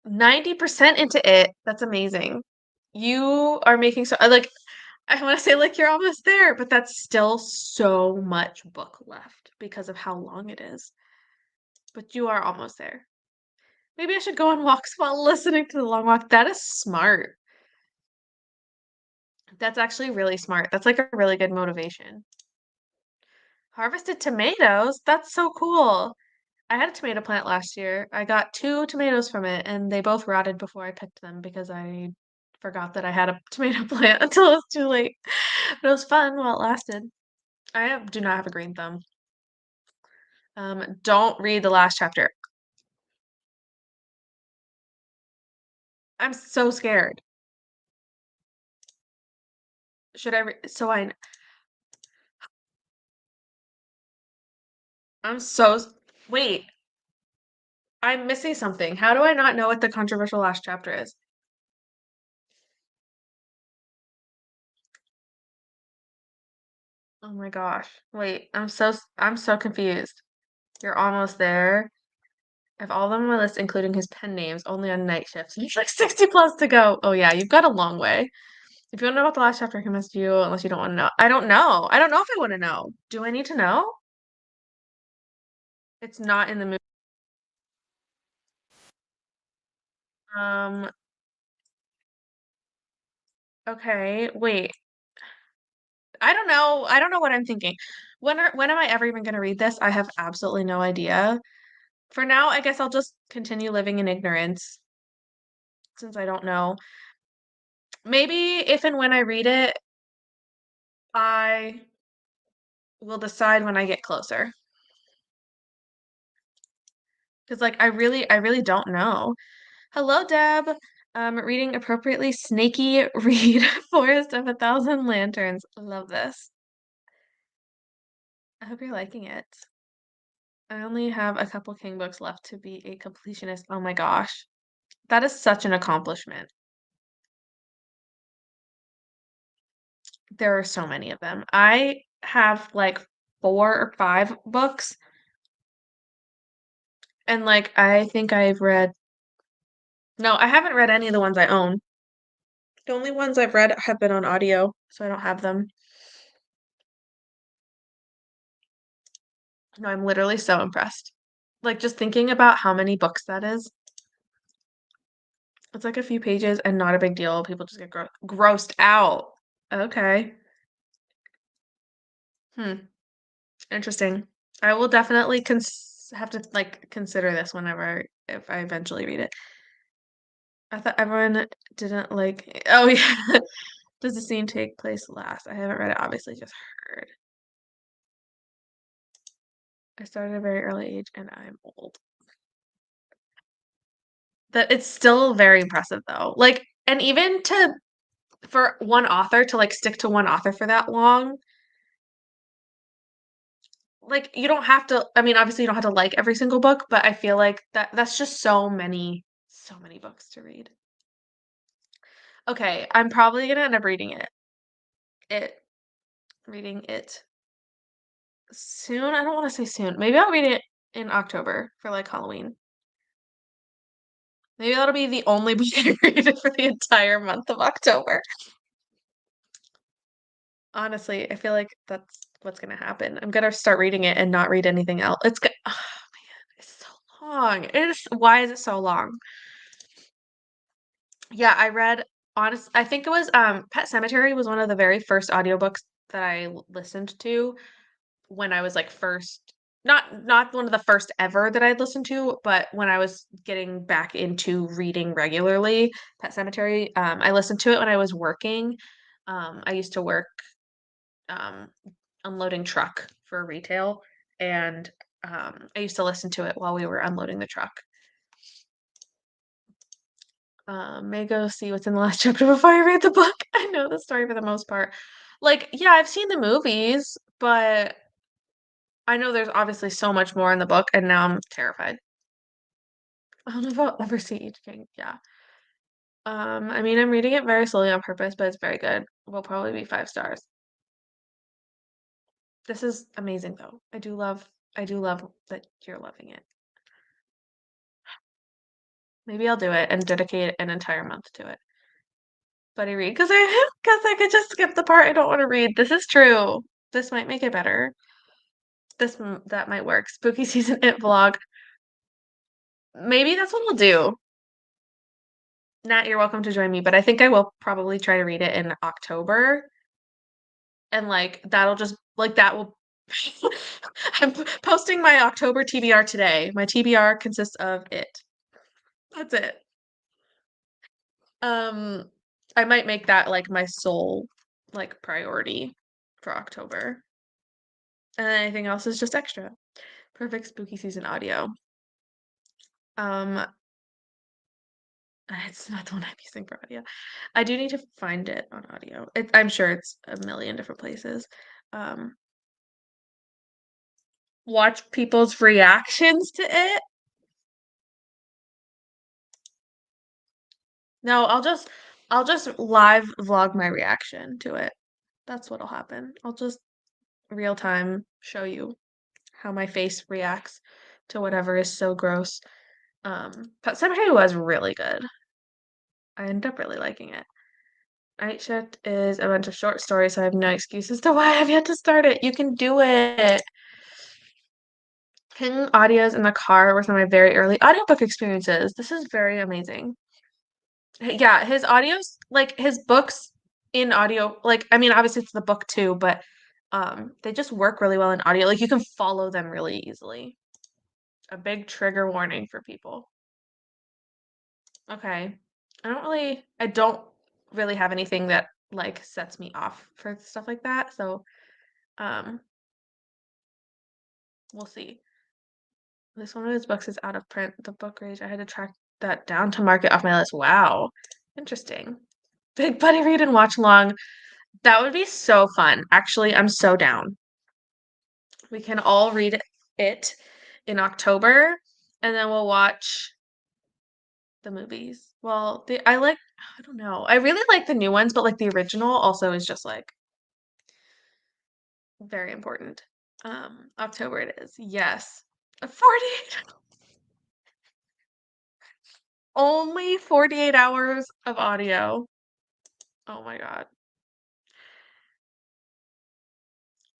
90% into it. That's amazing. You are making so like I want to say like you're almost there, but that's still so much book left because of how long it is. But you are almost there. Maybe I should go on walks while listening to the long walk. That is smart. That's actually really smart. That's like a really good motivation. Harvested tomatoes. That's so cool. I had a tomato plant last year. I got 2 tomatoes from it, and they both rotted before I picked them because I forgot that I had a tomato plant until it was too late. But it was fun while it lasted. Do not have a green thumb. Don't read the last chapter. I'm so scared. Should I re so I'm so s wait, I'm missing something. How do I not know what the controversial last chapter is? Oh my gosh. Wait, I'm so confused. You're almost there. I have all of them on my list, including his pen names, only on night shifts. He's like 60 plus to go. Oh yeah, you've got a long way. If you want to know about the last chapter, I can message you unless you don't want to know. I don't know. I don't know if I want to know. Do I need to know? It's not in the movie. Um, okay, wait. I don't know. I don't know what I'm thinking. When am I ever even going to read this? I have absolutely no idea. For now, I guess I'll just continue living in ignorance since I don't know. Maybe if and when I read it, I will decide when I get closer. Because like I really don't know. Hello, Deb. Reading appropriately snaky read Forest of a Thousand Lanterns. Love this. I hope you're liking it. I only have a couple King books left to be a completionist. Oh my gosh. That is such an accomplishment. There are so many of them. I have like 4 or 5 books, and like I think I've read, no, I haven't read any of the ones I own. The only ones I've read have been on audio, so I don't have them. No, I'm literally so impressed. Like just thinking about how many books that is. It's like a few pages and not a big deal. People just get grossed out. Okay. Hmm. Interesting. I will definitely have to like consider this whenever if I eventually read it. I thought everyone didn't like. Oh yeah. Does the scene take place last? I haven't read it, obviously, just heard. I started at a very early age and I'm old. That it's still very impressive though. Like, and even to for one author to like stick to one author for that long, like you don't have to, I mean, obviously you don't have to like every single book, but I feel like that's just so many books to read. Okay, I'm probably gonna end up reading it. It reading it soon. I don't want to say soon. Maybe I'll read it in October for like Halloween. Maybe that'll be the only book I read for the entire month of October. Honestly, I feel like that's what's gonna happen. I'm gonna start reading it and not read anything else. Oh man, it's so long. Why is it so long? Yeah, I read I think it was Pet Sematary was one of the very first audiobooks that I listened to when I was like first not one of the first ever that I'd listened to, but when I was getting back into reading regularly, Pet Sematary, I listened to it when I was working. I used to work um, unloading truck for retail, and I used to listen to it while we were unloading the truck. May go see what's in the last chapter before I read the book. I know the story for the most part. Like, yeah, I've seen the movies, but I know there's obviously so much more in the book, and now I'm terrified. I don't know if I'll ever see each king. Yeah. I mean, I'm reading it very slowly on purpose, but it's very good. Will probably be 5 stars. This is amazing, though. I do love that you're loving it. Maybe I'll do it and dedicate an entire month to it. Buddy read because I could just skip the part I don't want to read. This is true. This might make it better. That might work. Spooky season it vlog. Maybe that's what I'll do. Nat, you're welcome to join me, but I think I will probably try to read it in October, and like that'll just like that will. I'm posting my October TBR today. My TBR consists of it. That's it. Um, I might make that like my sole like priority for October. And then anything else is just extra. Perfect spooky season audio. Um, it's not the one I'm using for audio. I do need to find it on audio. I'm sure it's a million different places. Um, watch people's reactions to it. No, I'll just live vlog my reaction to it. That's what'll happen. I'll just real time show you how my face reacts to whatever is so gross. Pet Sematary was really good. I ended up really liking it. Night Shift is a bunch of short stories, so I have no excuses to why I've yet to start it. You can do it. King audios in the car were some of my very early audiobook experiences. This is very amazing. Yeah, his audios, like his books in audio, like I mean, obviously it's the book too, but they just work really well in audio. Like you can follow them really easily. A big trigger warning for people. Okay. I don't really have anything that like sets me off for stuff like that. So, um, we'll see. This one of his books is out of print. The Book Rage. I had to track that down to mark it off my list. Wow. Interesting. Big buddy read and watch along. That would be so fun. Actually, I'm so down. We can all read it in October and then we'll watch the movies. Well, I don't know. I really like the new ones, but like the original also is just like very important. October it is. Yes. 48 only 48 hours of audio. Oh my God.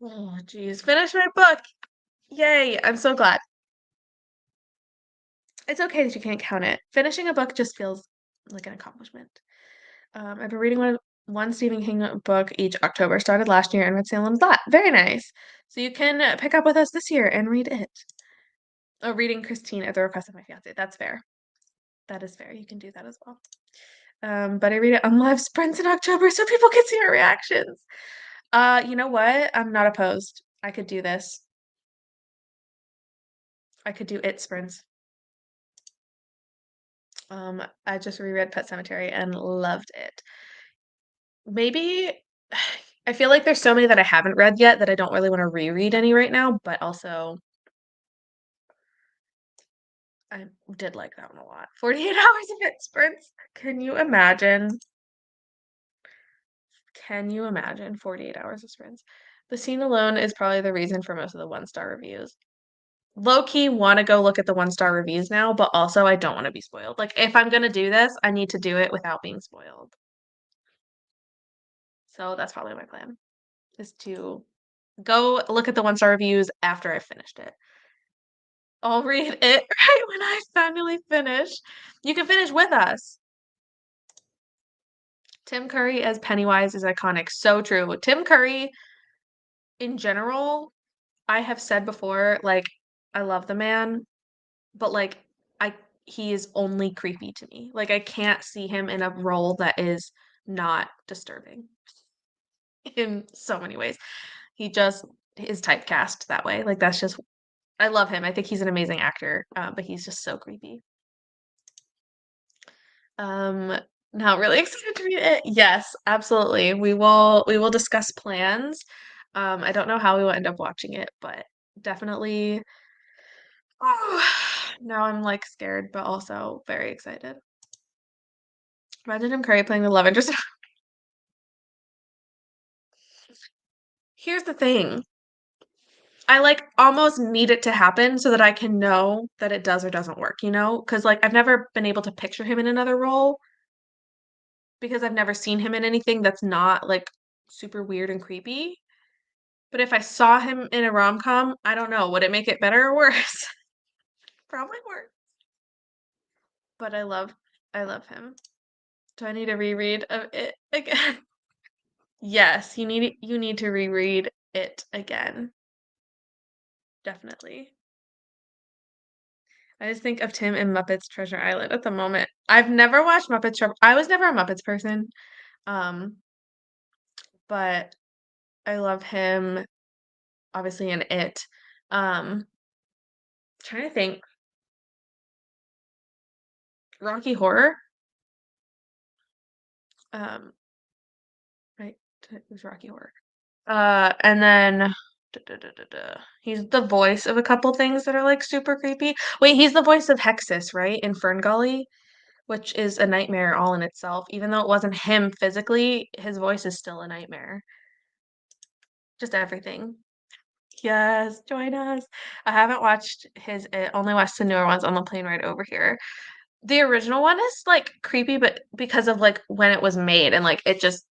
Oh, geez. Finish my book. Yay. I'm so glad. It's okay that you can't count it. Finishing a book just feels like an accomplishment. I've been reading one Stephen King book each October. Started last year and read Salem's Lot. Very nice. So you can pick up with us this year and read it. Oh, reading Christine at the request of my fiance. That's fair. That is fair. You can do that as well. But I read it on live sprints in October so people can see our reactions. You know what? I'm not opposed. I could do this. I could do it sprints. I just reread Pet Cemetery and loved it. Maybe I feel like there's so many that I haven't read yet that I don't really want to reread any right now, but also I did like that one a lot. 48 hours of it sprints. Can you imagine? Can you imagine 48 hours of sprints? The scene alone is probably the reason for most of the one-star reviews. Low key want to go look at the one-star reviews now, but also I don't want to be spoiled. Like if I'm gonna do this, I need to do it without being spoiled. So that's probably my plan, is to go look at the one-star reviews after I've finished it. I'll read it right when I finally finish. You can finish with us. Tim Curry as Pennywise is iconic. So true. Tim Curry in general, I have said before, like, I love the man, but like I he is only creepy to me. Like I can't see him in a role that is not disturbing in so many ways. He just is typecast that way. Like that's just I love him. I think he's an amazing actor, but he's just so creepy. Um, Now really excited to read it. Yes, absolutely. We will discuss plans. I don't know how we will end up watching it, but definitely oh, now I'm like scared, but also very excited. Imagine Jim Carrey playing the love interest. Here's the thing. I like almost need it to happen so that I can know that it does or doesn't work, you know? Because like I've never been able to picture him in another role because I've never seen him in anything that's not like super weird and creepy. But if I saw him in a rom-com, I don't know, would it make it better or worse? Probably worse. But I love him. Do I need to reread of it again? Yes, you need to reread it again. Definitely. I just think of Tim and Muppets Treasure Island at the moment. I've never watched I was never a Muppets person. Um, but I love him obviously in it. Trying to think. Rocky Horror. Um, right? It was Rocky Horror. And then he's the voice of a couple things that are like super creepy. Wait, he's the voice of Hexus, right? In Ferngully, which is a nightmare all in itself. Even though it wasn't him physically, his voice is still a nightmare. Just everything. Yes, join us. I haven't watched only watched the newer ones on the plane ride over here. The original one is like creepy, but because of like when it was made and like it just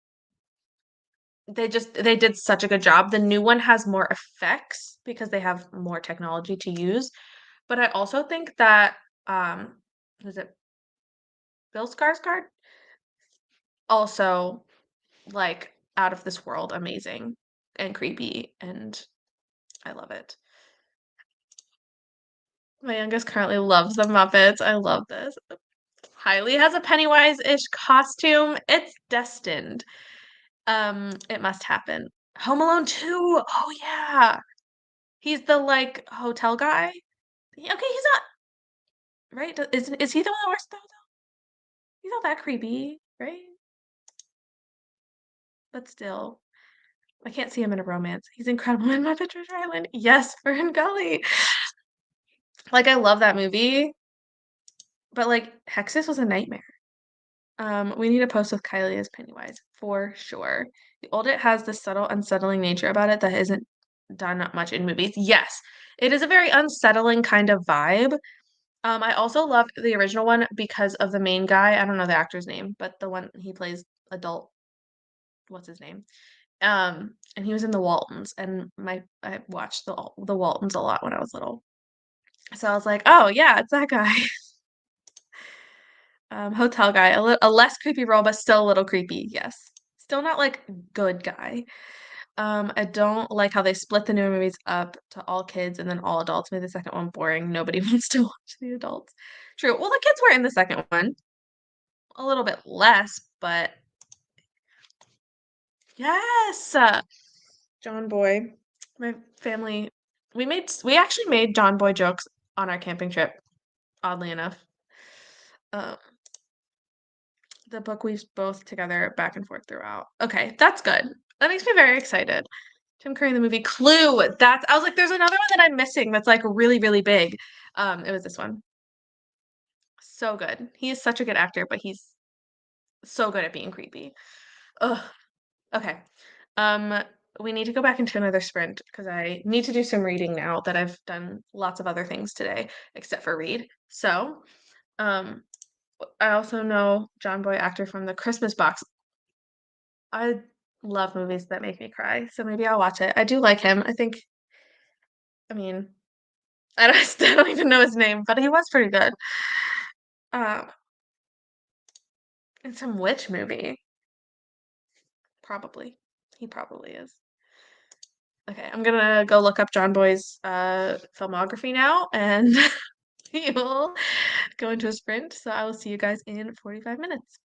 they did such a good job. The new one has more effects because they have more technology to use. But I also think that um was it Bill Skarsgård also like out of this world amazing and creepy and I love it. My youngest currently loves the Muppets. I love this. Kylie has a Pennywise-ish costume. It's destined. It must happen. Home Alone 2. Oh yeah. He's the like hotel guy. Okay, he's not right. Is he the one that works though? He's not that creepy, right? But still, I can't see him in a romance. He's incredible in Muppet Treasure Island. Yes, Fern Gully. Like I love that movie, but like Hexus was a nightmare. We need a post with Kylie as Pennywise for sure. The old it has this subtle, unsettling nature about it that isn't done much in movies. Yes, it is a very unsettling kind of vibe. I also love the original one because of the main guy. I don't know the actor's name, but the one he plays adult, what's his name? And he was in the Waltons, and my I watched the Waltons a lot when I was little. So I was like, oh yeah, it's that guy. Hotel guy, a less creepy role, but still a little creepy. Yes, still not like good guy. I don't like how they split the newer movies up to all kids and then all adults. Made the second one boring. Nobody wants to watch the adults. True. Well, the kids were in the second one a little bit less, but yes, John Boy. My family, we actually made John Boy jokes on our camping trip. Oddly enough, um, the book weaves both together back and forth throughout. Okay, that's good. That makes me very excited. Tim Curry in the movie Clue. That's I was like, there's another one that I'm missing that's like really, really big. It was this one. So good. He is such a good actor, but he's so good at being creepy. Ugh. Okay. Um, we need to go back into another sprint because I need to do some reading now that I've done lots of other things today, except for read. So, um, I also know John Boy actor from the Christmas box. I love movies that make me cry, so maybe I'll watch it. I do like him. I mean, I don't, I don't even know his name, but he was pretty good. Um, in some witch movie, probably. He probably is. Okay, I'm gonna go look up John Boy's filmography now, and he will go into a sprint. So I will see you guys in 45 minutes.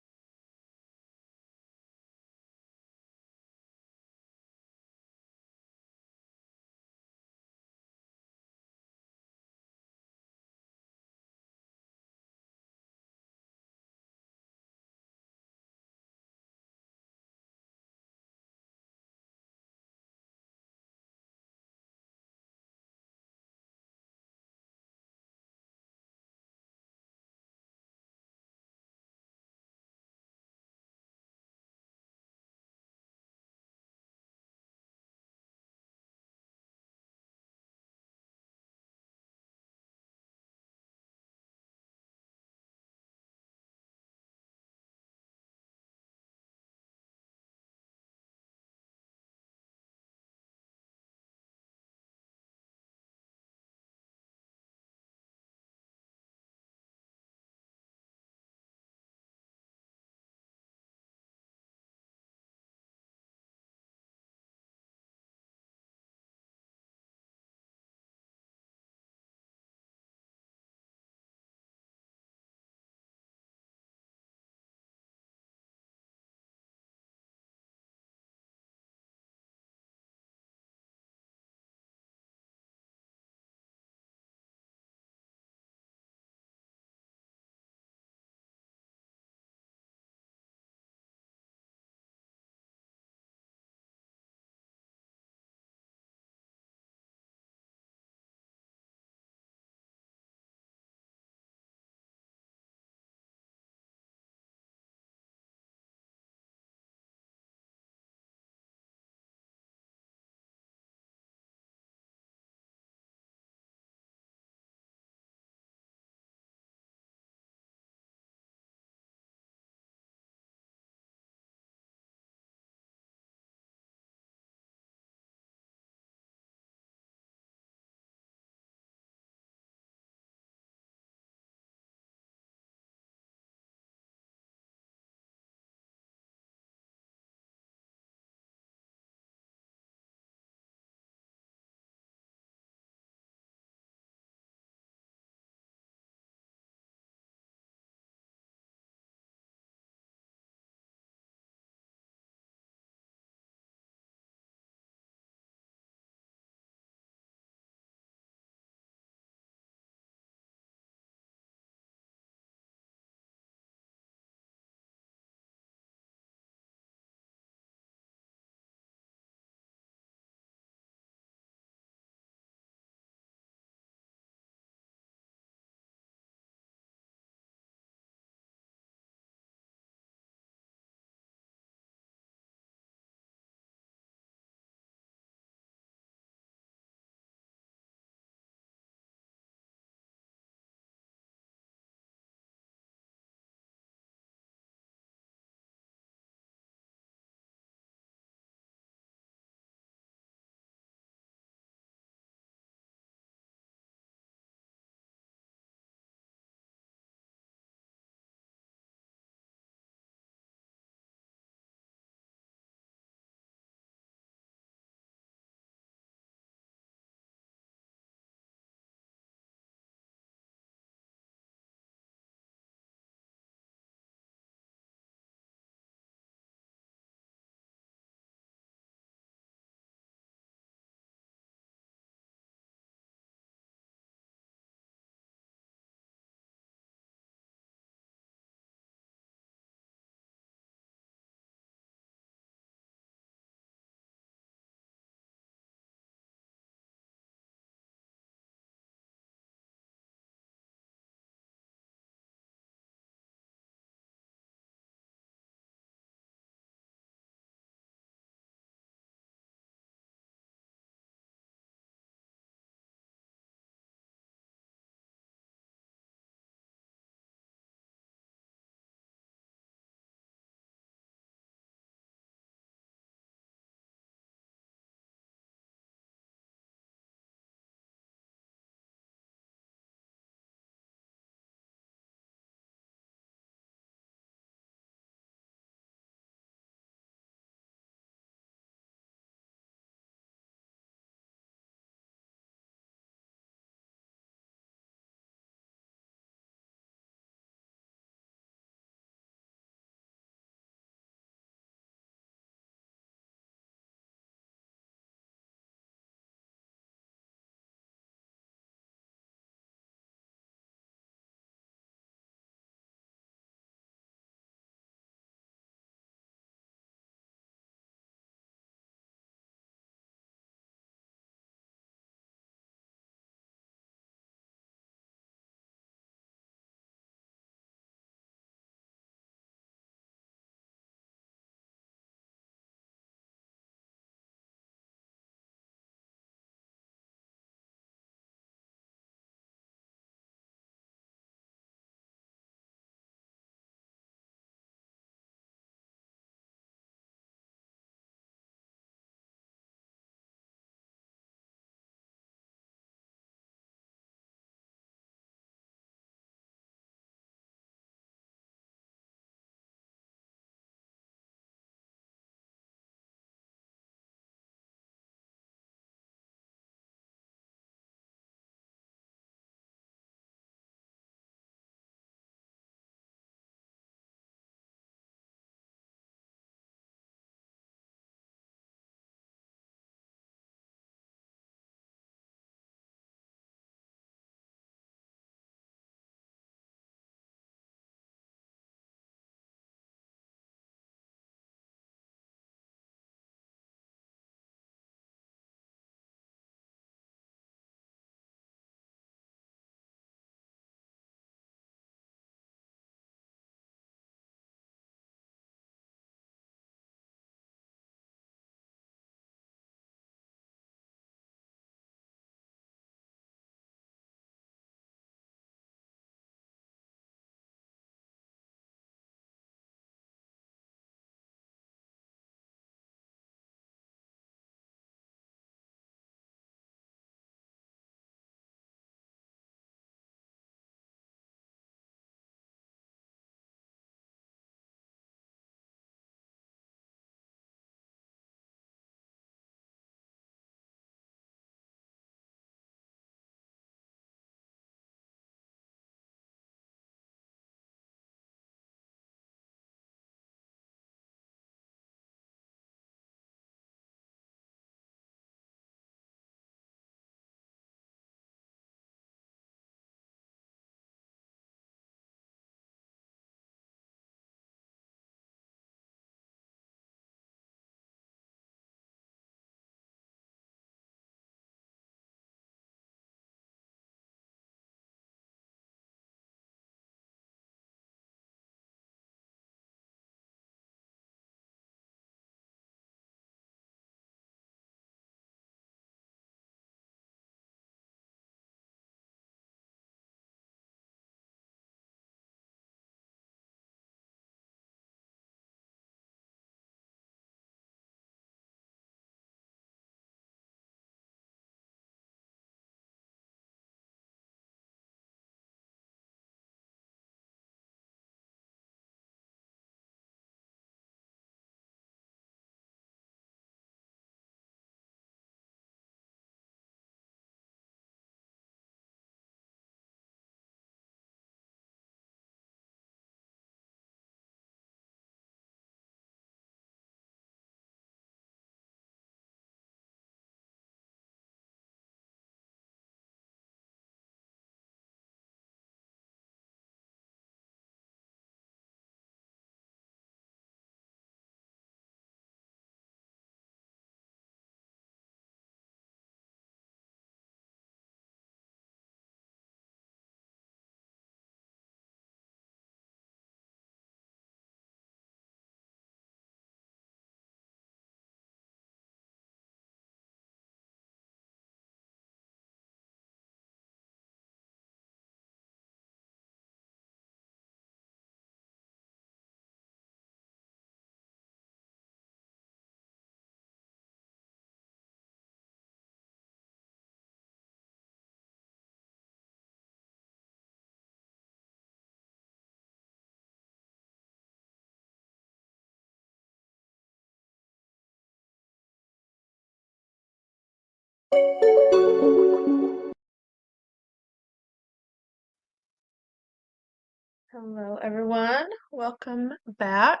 Hello, everyone. Welcome back.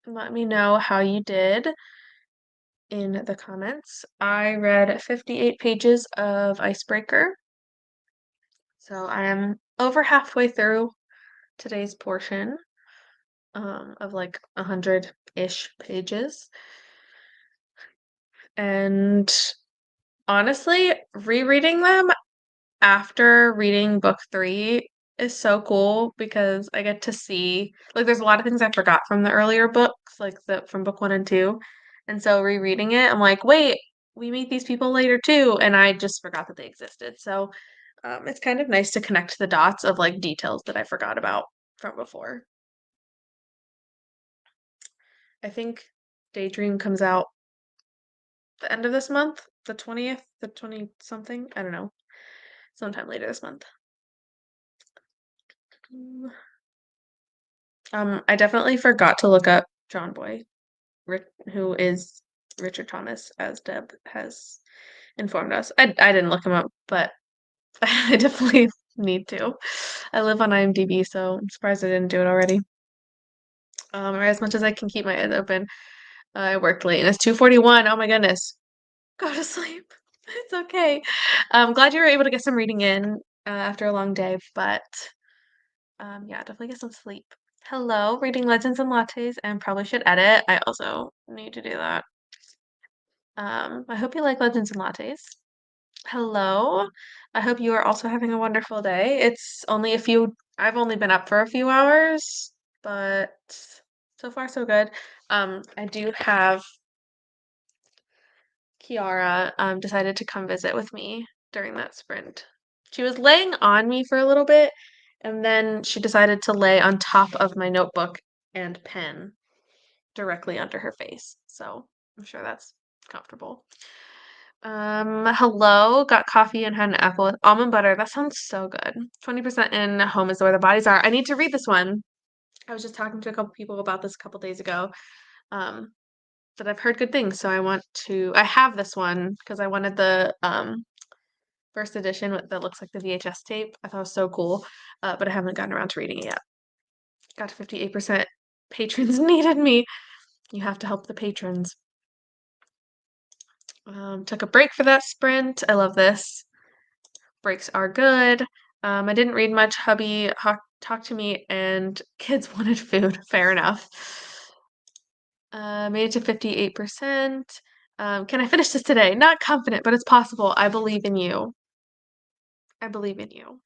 Let me know how you did in the comments. I read 58 pages of Icebreaker, so I am over halfway through today's portion of like 100-ish pages. And honestly, rereading them after reading book 3 is so cool because I get to see like there's a lot of things I forgot from the earlier books, like the from book 1 and 2. And so rereading it, I'm like, wait, we meet these people later too, and I just forgot that they existed. So it's kind of nice to connect the dots of like details that I forgot about from before. I think Daydream comes out the end of this month, the 20th, the 20 something. I don't know, sometime later this month. I definitely forgot to look up John Boy, who is Richard Thomas, as Deb has informed us. I didn't look him up, but I definitely need to. I live on IMDb, so I'm surprised I didn't do it already. Or as much as I can keep my eyes open. I worked late and it's 2:41. Oh my goodness. Go to sleep. It's okay. I'm glad you were able to get some reading in after a long day, but yeah, definitely get some sleep. Hello, reading Legends and Lattes, and probably should edit. I also need to do that. I hope you like Legends and Lattes. Hello. I hope you are also having a wonderful day. I've only been up for a few hours, but so far so good. I do have Kiara decided to come visit with me during that sprint. She was laying on me for a little bit, and then she decided to lay on top of my notebook and pen directly under her face. So I'm sure that's comfortable. Hello, got coffee and had an apple with almond butter. That sounds so good. 20% in Home is Where the Bodies Are. I need to read this one. I was just talking to a couple people about this a couple days ago. Um, that I've heard good things, so I have this one because I wanted the first edition that looks like the VHS tape. I thought it was so cool, but I haven't gotten around to reading it yet. Got to 58%. Patrons needed me. You have to help the patrons. Took a break for that sprint. I love this. Breaks are good. I didn't read much. Hubby talked to me, and kids wanted food. Fair enough. Made it to 58%. Can I finish this today? Not confident, but it's possible. I believe in you. I believe in you.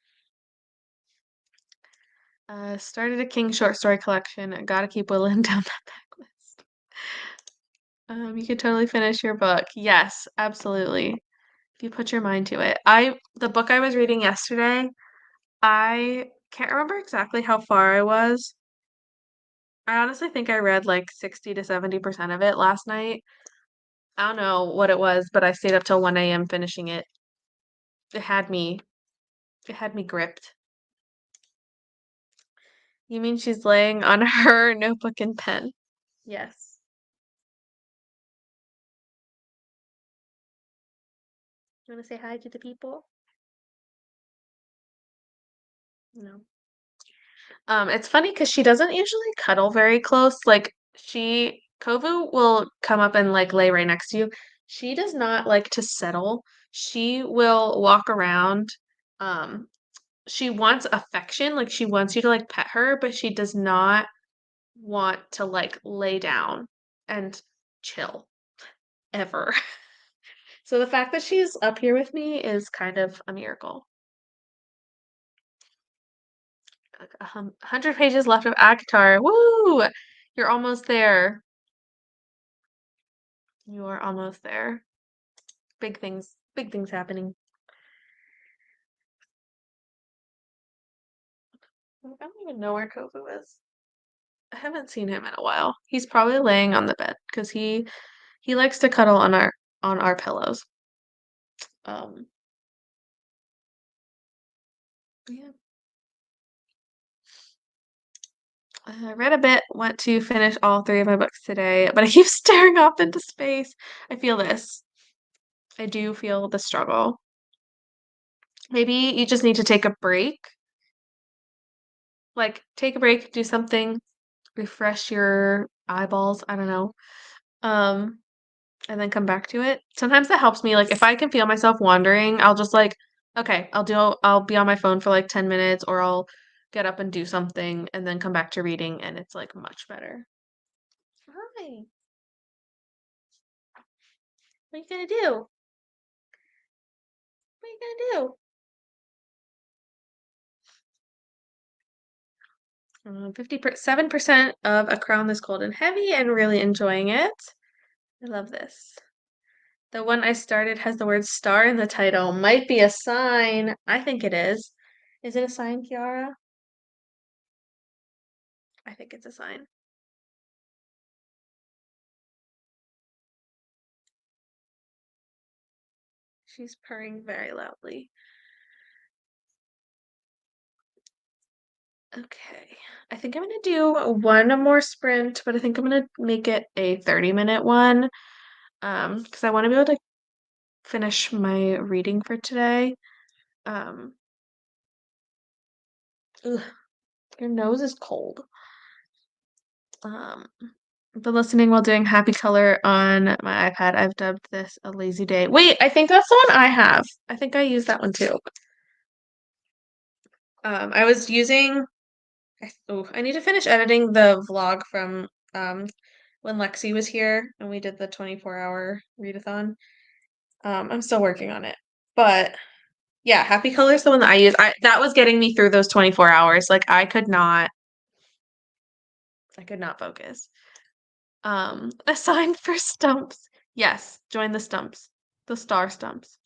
Started a King short story collection. Gotta keep whittling down that backlist. You could totally finish your book. Yes, absolutely. If you put your mind to it. The book I was reading yesterday, I can't remember exactly how far I was. I honestly think I read like 60 to 70% of it last night. I don't know what it was, but I stayed up till 1 a.m. finishing it. It had me it had me gripped. You mean she's laying on her notebook and pen? Yes. You want to say hi to the people? No. It's funny because she doesn't usually cuddle very close. Like Kovu will come up and like lay right next to you. She does not like to settle. She will walk around. Um, she wants affection, like she wants you to like pet her, but she does not want to like lay down and chill ever. So the fact that she's up here with me is kind of a miracle. 100 pages left of Akatar. Woo! You're almost there. You are almost there. Big things happening. I don't even know where Kofu is. I haven't seen him in a while. He's probably laying on the bed because he likes to cuddle on our pillows. Um, yeah. I read a bit, want to finish all 3 of my books today, but I keep staring off into space. I feel this. I do feel the struggle. Maybe you just need to take a break. Like, take a break, do something, refresh your eyeballs, I don't know. Um, and then come back to it. Sometimes that helps me. Like, if I can feel myself wandering, I'll just like, okay, I'll be on my phone for like 10 minutes or I'll get up and do something and then come back to reading and it's like much better. Hi. What are you gonna do? What are you gonna do? 57% of A Crown This Cold and Heavy and really enjoying it. I love this. The one I started has the word star in the title. Might be a sign. I think it is. Is it a sign, Kiara? I think it's a sign. She's purring very loudly. Okay. I think I'm gonna do one more sprint, but I think I'm gonna make it a 30-minute one. Because I want to be able to finish my reading for today. Um, ugh, your nose is cold. Um, been listening while doing happy color on my iPad. I've dubbed this a lazy day. Wait, I think that's the one I have. I think I used that one too. I was using. I need to finish editing the vlog from when Lexi was here and we did the 24-hour readathon. I'm still working on it, but yeah, happy color is the one that I use. That was getting me through those 24 hours. Like I could not focus. A sign for stumps. Yes, join the stumps. The star stumps.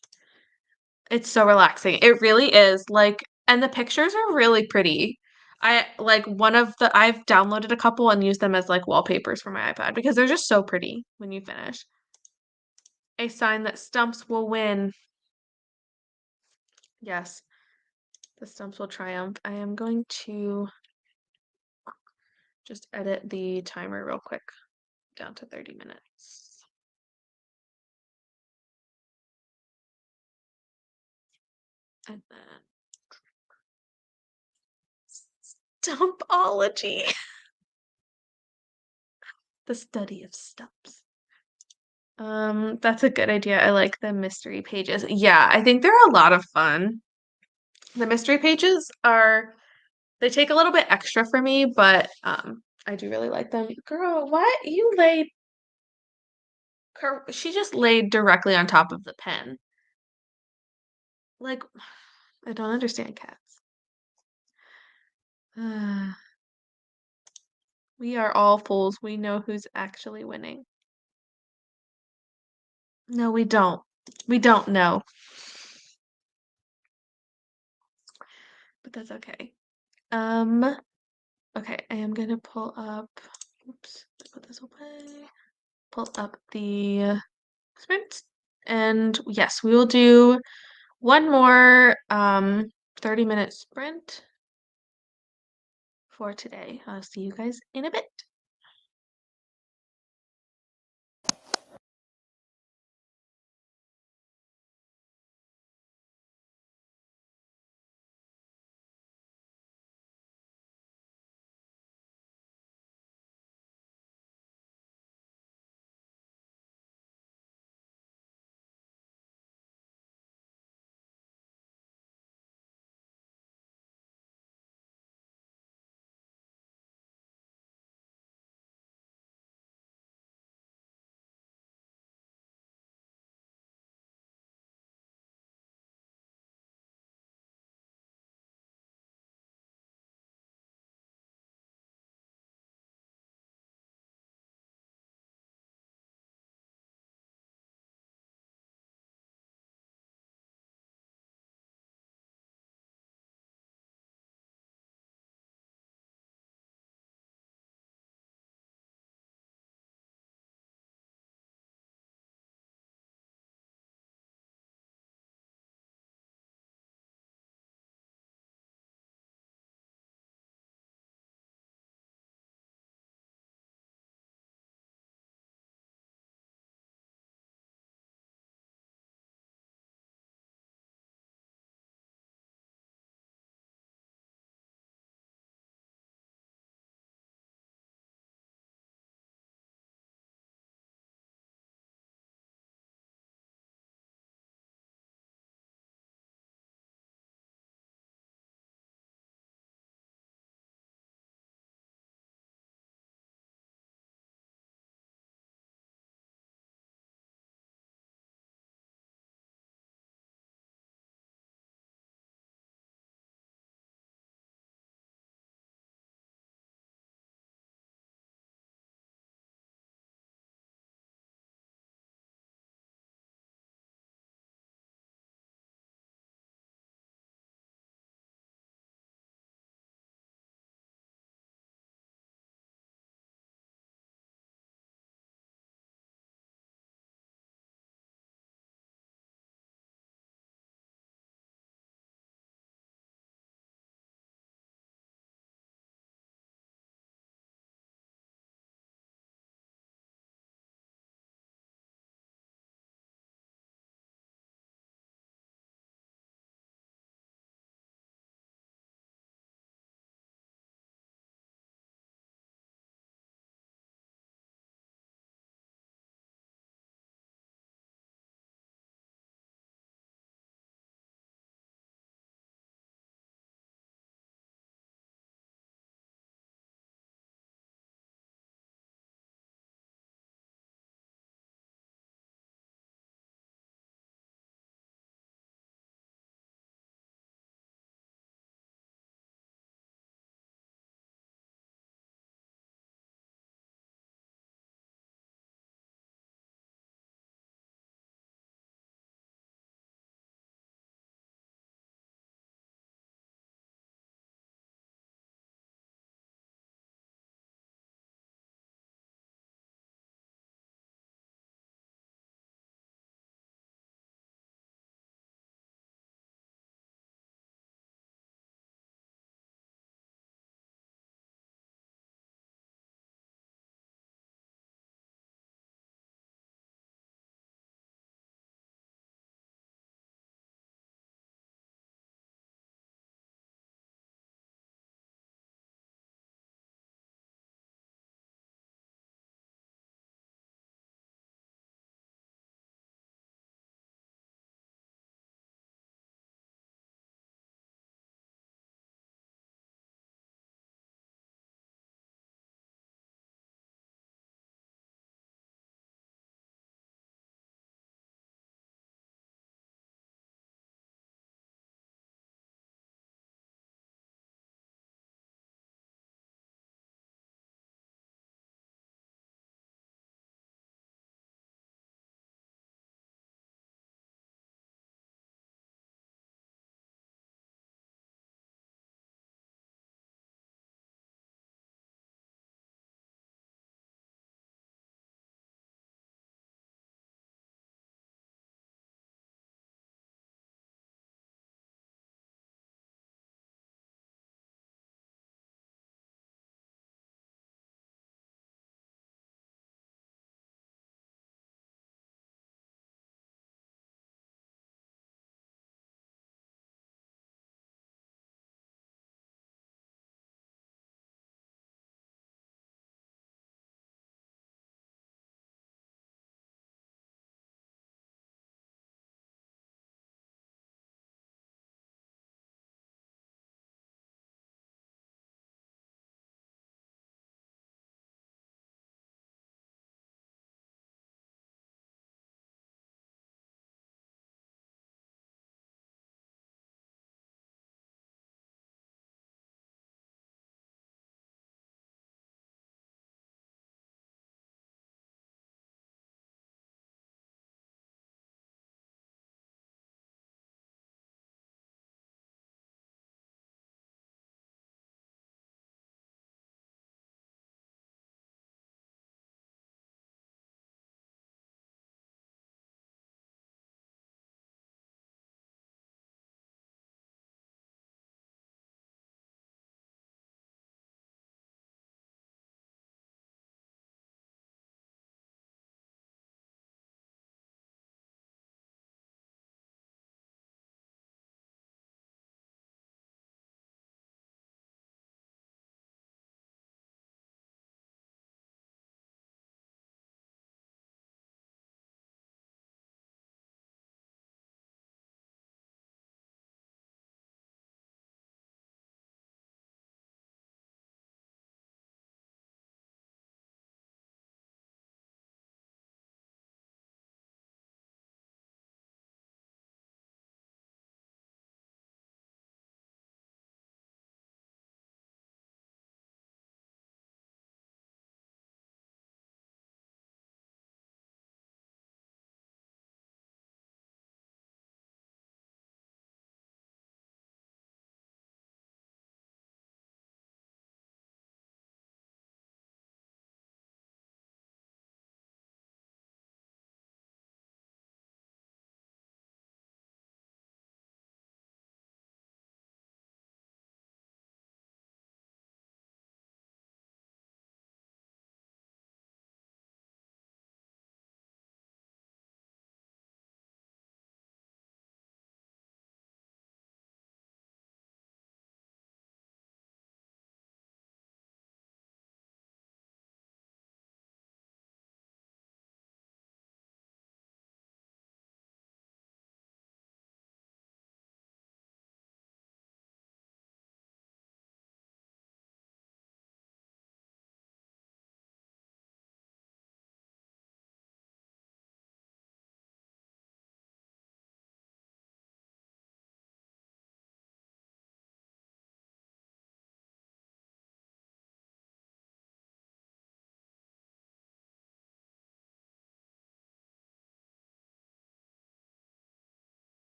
It's so relaxing. It really is. Like, and the pictures are really pretty. I like one of the I've downloaded a couple and used them as like wallpapers for my iPad because they're just so pretty when you finish. A sign that stumps will win. Yes, the stumps will triumph. I am going to just edit the timer real quick down to 30 minutes. And then Stumpology, the study of stumps. That's a good idea. I like the mystery pages. Yeah, I think they're a lot of fun. The mystery pages they take a little bit extra for me, but I do really like them. Girl, what? She just laid directly on top of the pen. Like, I don't understand cats. We are all fools. We know who's actually winning. No, we don't. We don't know. But that's okay. Um, okay, I am gonna pull up, oops, put this away. Pull up the sprint. And yes, we will do one more 30-minute sprint for today. I'll see you guys in a bit.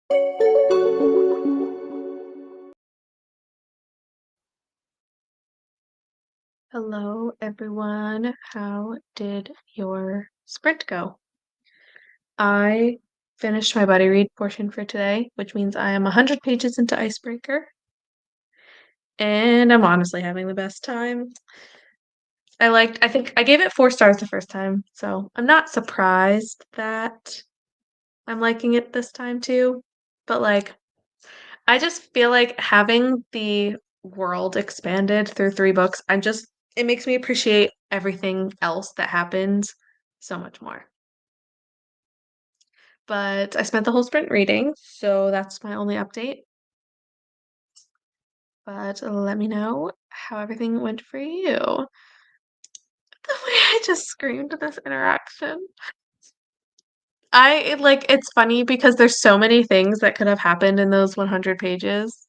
Hello, everyone. How did your sprint go? I finished my buddy read portion for today, which means I am 100 pages into Icebreaker, and I'm honestly having the best time. I think I gave it 4 stars the first time, so I'm not surprised that I'm liking it this time too. But like, I just feel like having the world expanded through 3 books, it makes me appreciate everything else that happens so much more. But I spent the whole sprint reading, so that's my only update. But let me know how everything went for you. The way I just screamed at this interaction. It's funny because there's so many things that could have happened in those 100 pages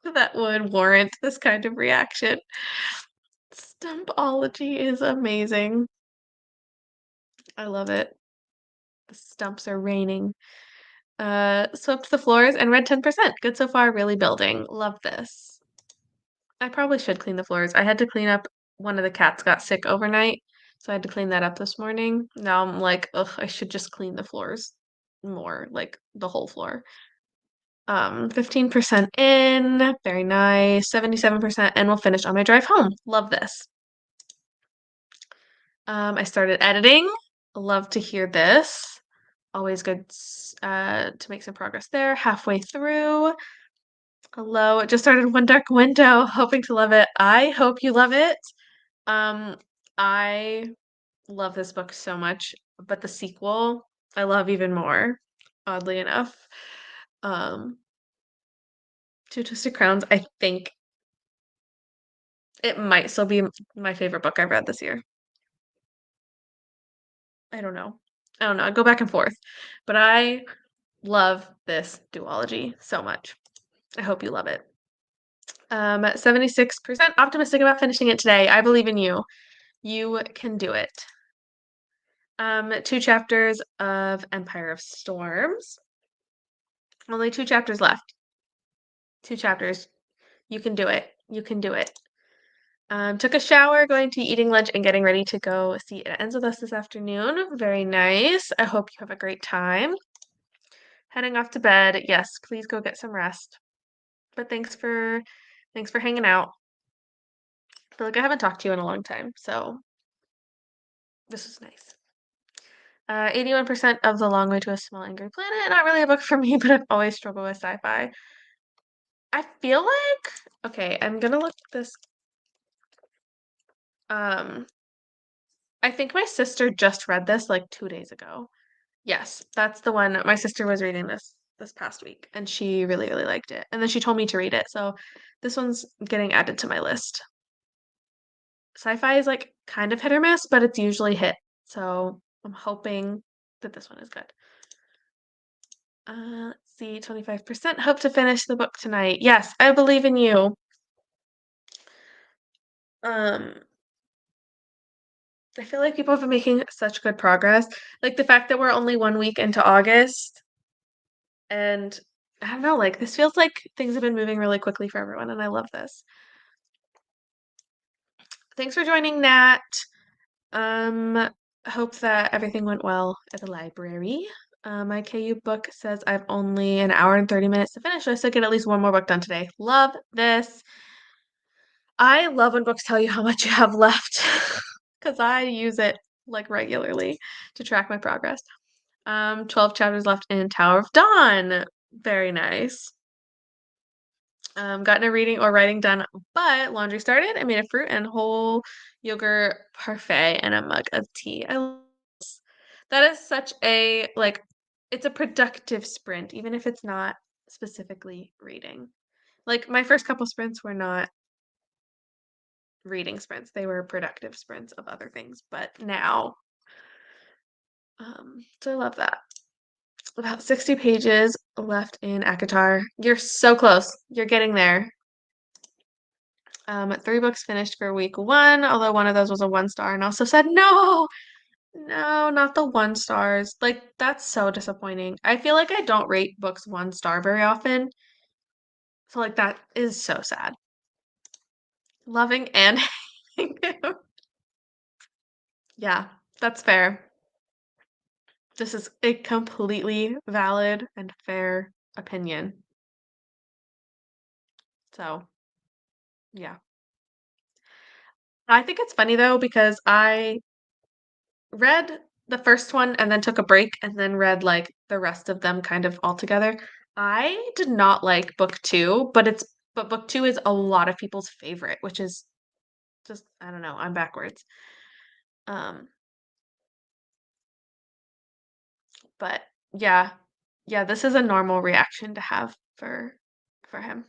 that would warrant this kind of reaction. Stumpology is amazing. I love it. The stumps are raining. Swept the floors and read 10%. Good so far, really building. Love this. I probably should clean the floors. I had to clean up one of the cats got sick overnight, so I had to clean that up this morning. Now I'm like, ugh, I should just clean the floors more, like the whole floor. 15% in, very nice. 77%, and we'll finish on my drive home. Love this. I started editing. Love to hear this. Always good to make some progress there. Halfway through. Hello, it just started One Dark Window. Hoping to love it. I hope you love it. Um, I love this book so much, but the sequel I love even more, oddly enough. Um, Two Twisted Crowns, I think it might still be my favorite book I've read this year. I don't know. I don't know. I go back and forth, but I love this duology so much. I hope you love it. 76% optimistic about finishing it today. I believe in you. You can do it. 2 chapters of Empire of Storms. Only 2 chapters left. 2 chapters. You can do it. You can do it. Took a shower, going to eating lunch, and getting ready to go see It Ends With Us this afternoon. Very nice. I hope you have a great time. Heading off to bed. Yes, please go get some rest. But thanks for hanging out. I feel like I haven't talked to you in a long time, so this was nice. 81% of The Long Way to a Small Angry Planet. Not really a book for me, but I've always struggled with sci-fi. I feel like okay, I'm gonna look this. Um, I think my sister just read this like 2 days ago. Yes, that's the one. My sister was reading this past week, and she really, really liked it. And then she told me to read it, so this one's getting added to my list. Sci-fi is like kind of hit or miss, but it's usually hit. So I'm hoping that this one is good. Let's see, 25%. Hope to finish the book tonight. Yes, I believe in you. Um, I feel like people have been making such good progress. Like the fact that we're only 1 week into August, and I don't know, like this feels like things have been moving really quickly for everyone, and I love this. Thanks for joining, Nat. Hope that everything went well at the library. My KU book says I've only an hour and 30 minutes to finish, so I still get at least one more book done today. Love this. I love when books tell you how much you have left because I use it like regularly to track my progress. 12 chapters left in Tower of Dawn. Very nice. Gotten a reading or writing done, but laundry started. I made a fruit and whole yogurt parfait and a mug of tea. I love this. That is such a like it's a productive sprint, even if it's not specifically reading. Like my first couple sprints were not reading sprints. They were productive sprints of other things, but now so I love that. About 60 pages left in Akatar. You're so close. You're getting there. 3 books finished for week 1, although one of those was a 1 star and also said no. No, not the 1 stars. Like, that's so disappointing. I feel like I don't rate books 1 star very often, so, like, that is so sad. Loving and hating him. Yeah, that's fair. This is a completely valid and fair opinion. So, yeah. I think it's funny though because I read the first one and then took a break and then read, like, the rest of them kind of all together. I did not like book 2, but book 2 is a lot of people's favorite, which is just I don't know, I'm backwards. Um, but yeah. Yeah, this is a normal reaction to have for him.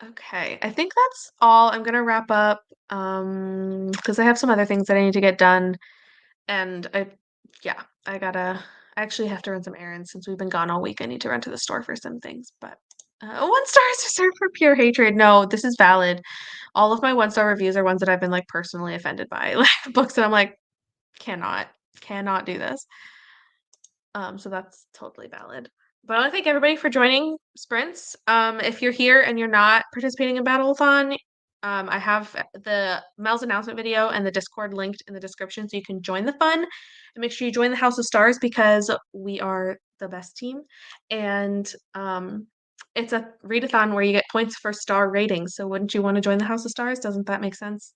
Okay, I think that's all. I'm gonna wrap up, because I have some other things that I need to get done, and yeah, I actually have to run some errands since we've been gone all week. I need to run to the store for some things, but 1 star is reserved for pure hatred. No, this is valid. All of my 1 star reviews are ones that I've been like personally offended by, like books that I'm like, cannot, cannot do this. So that's totally valid. But I want to thank everybody for joining Sprints. If you're here and you're not participating in Battleathon, I have the Mel's announcement video and the Discord linked in the description so you can join the fun. And make sure you join the House of Stars because we are the best team. And it's a readathon where you get points for star ratings. So wouldn't you want to join the House of Stars? Doesn't that make sense?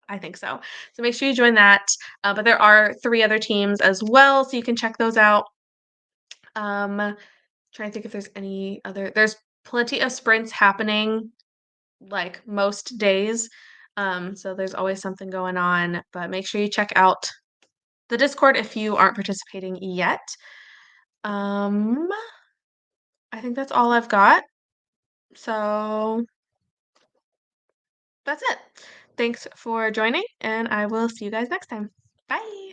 I think so. So make sure you join that. But there are 3 other teams as well, so you can check those out. Trying to think if there's any other there's plenty of sprints happening, like, most days, so there's always something going on, but make sure you check out the Discord if you aren't participating yet. Um, I think that's all I've got, so that's it. Thanks for joining, and I will see you guys next time. Bye.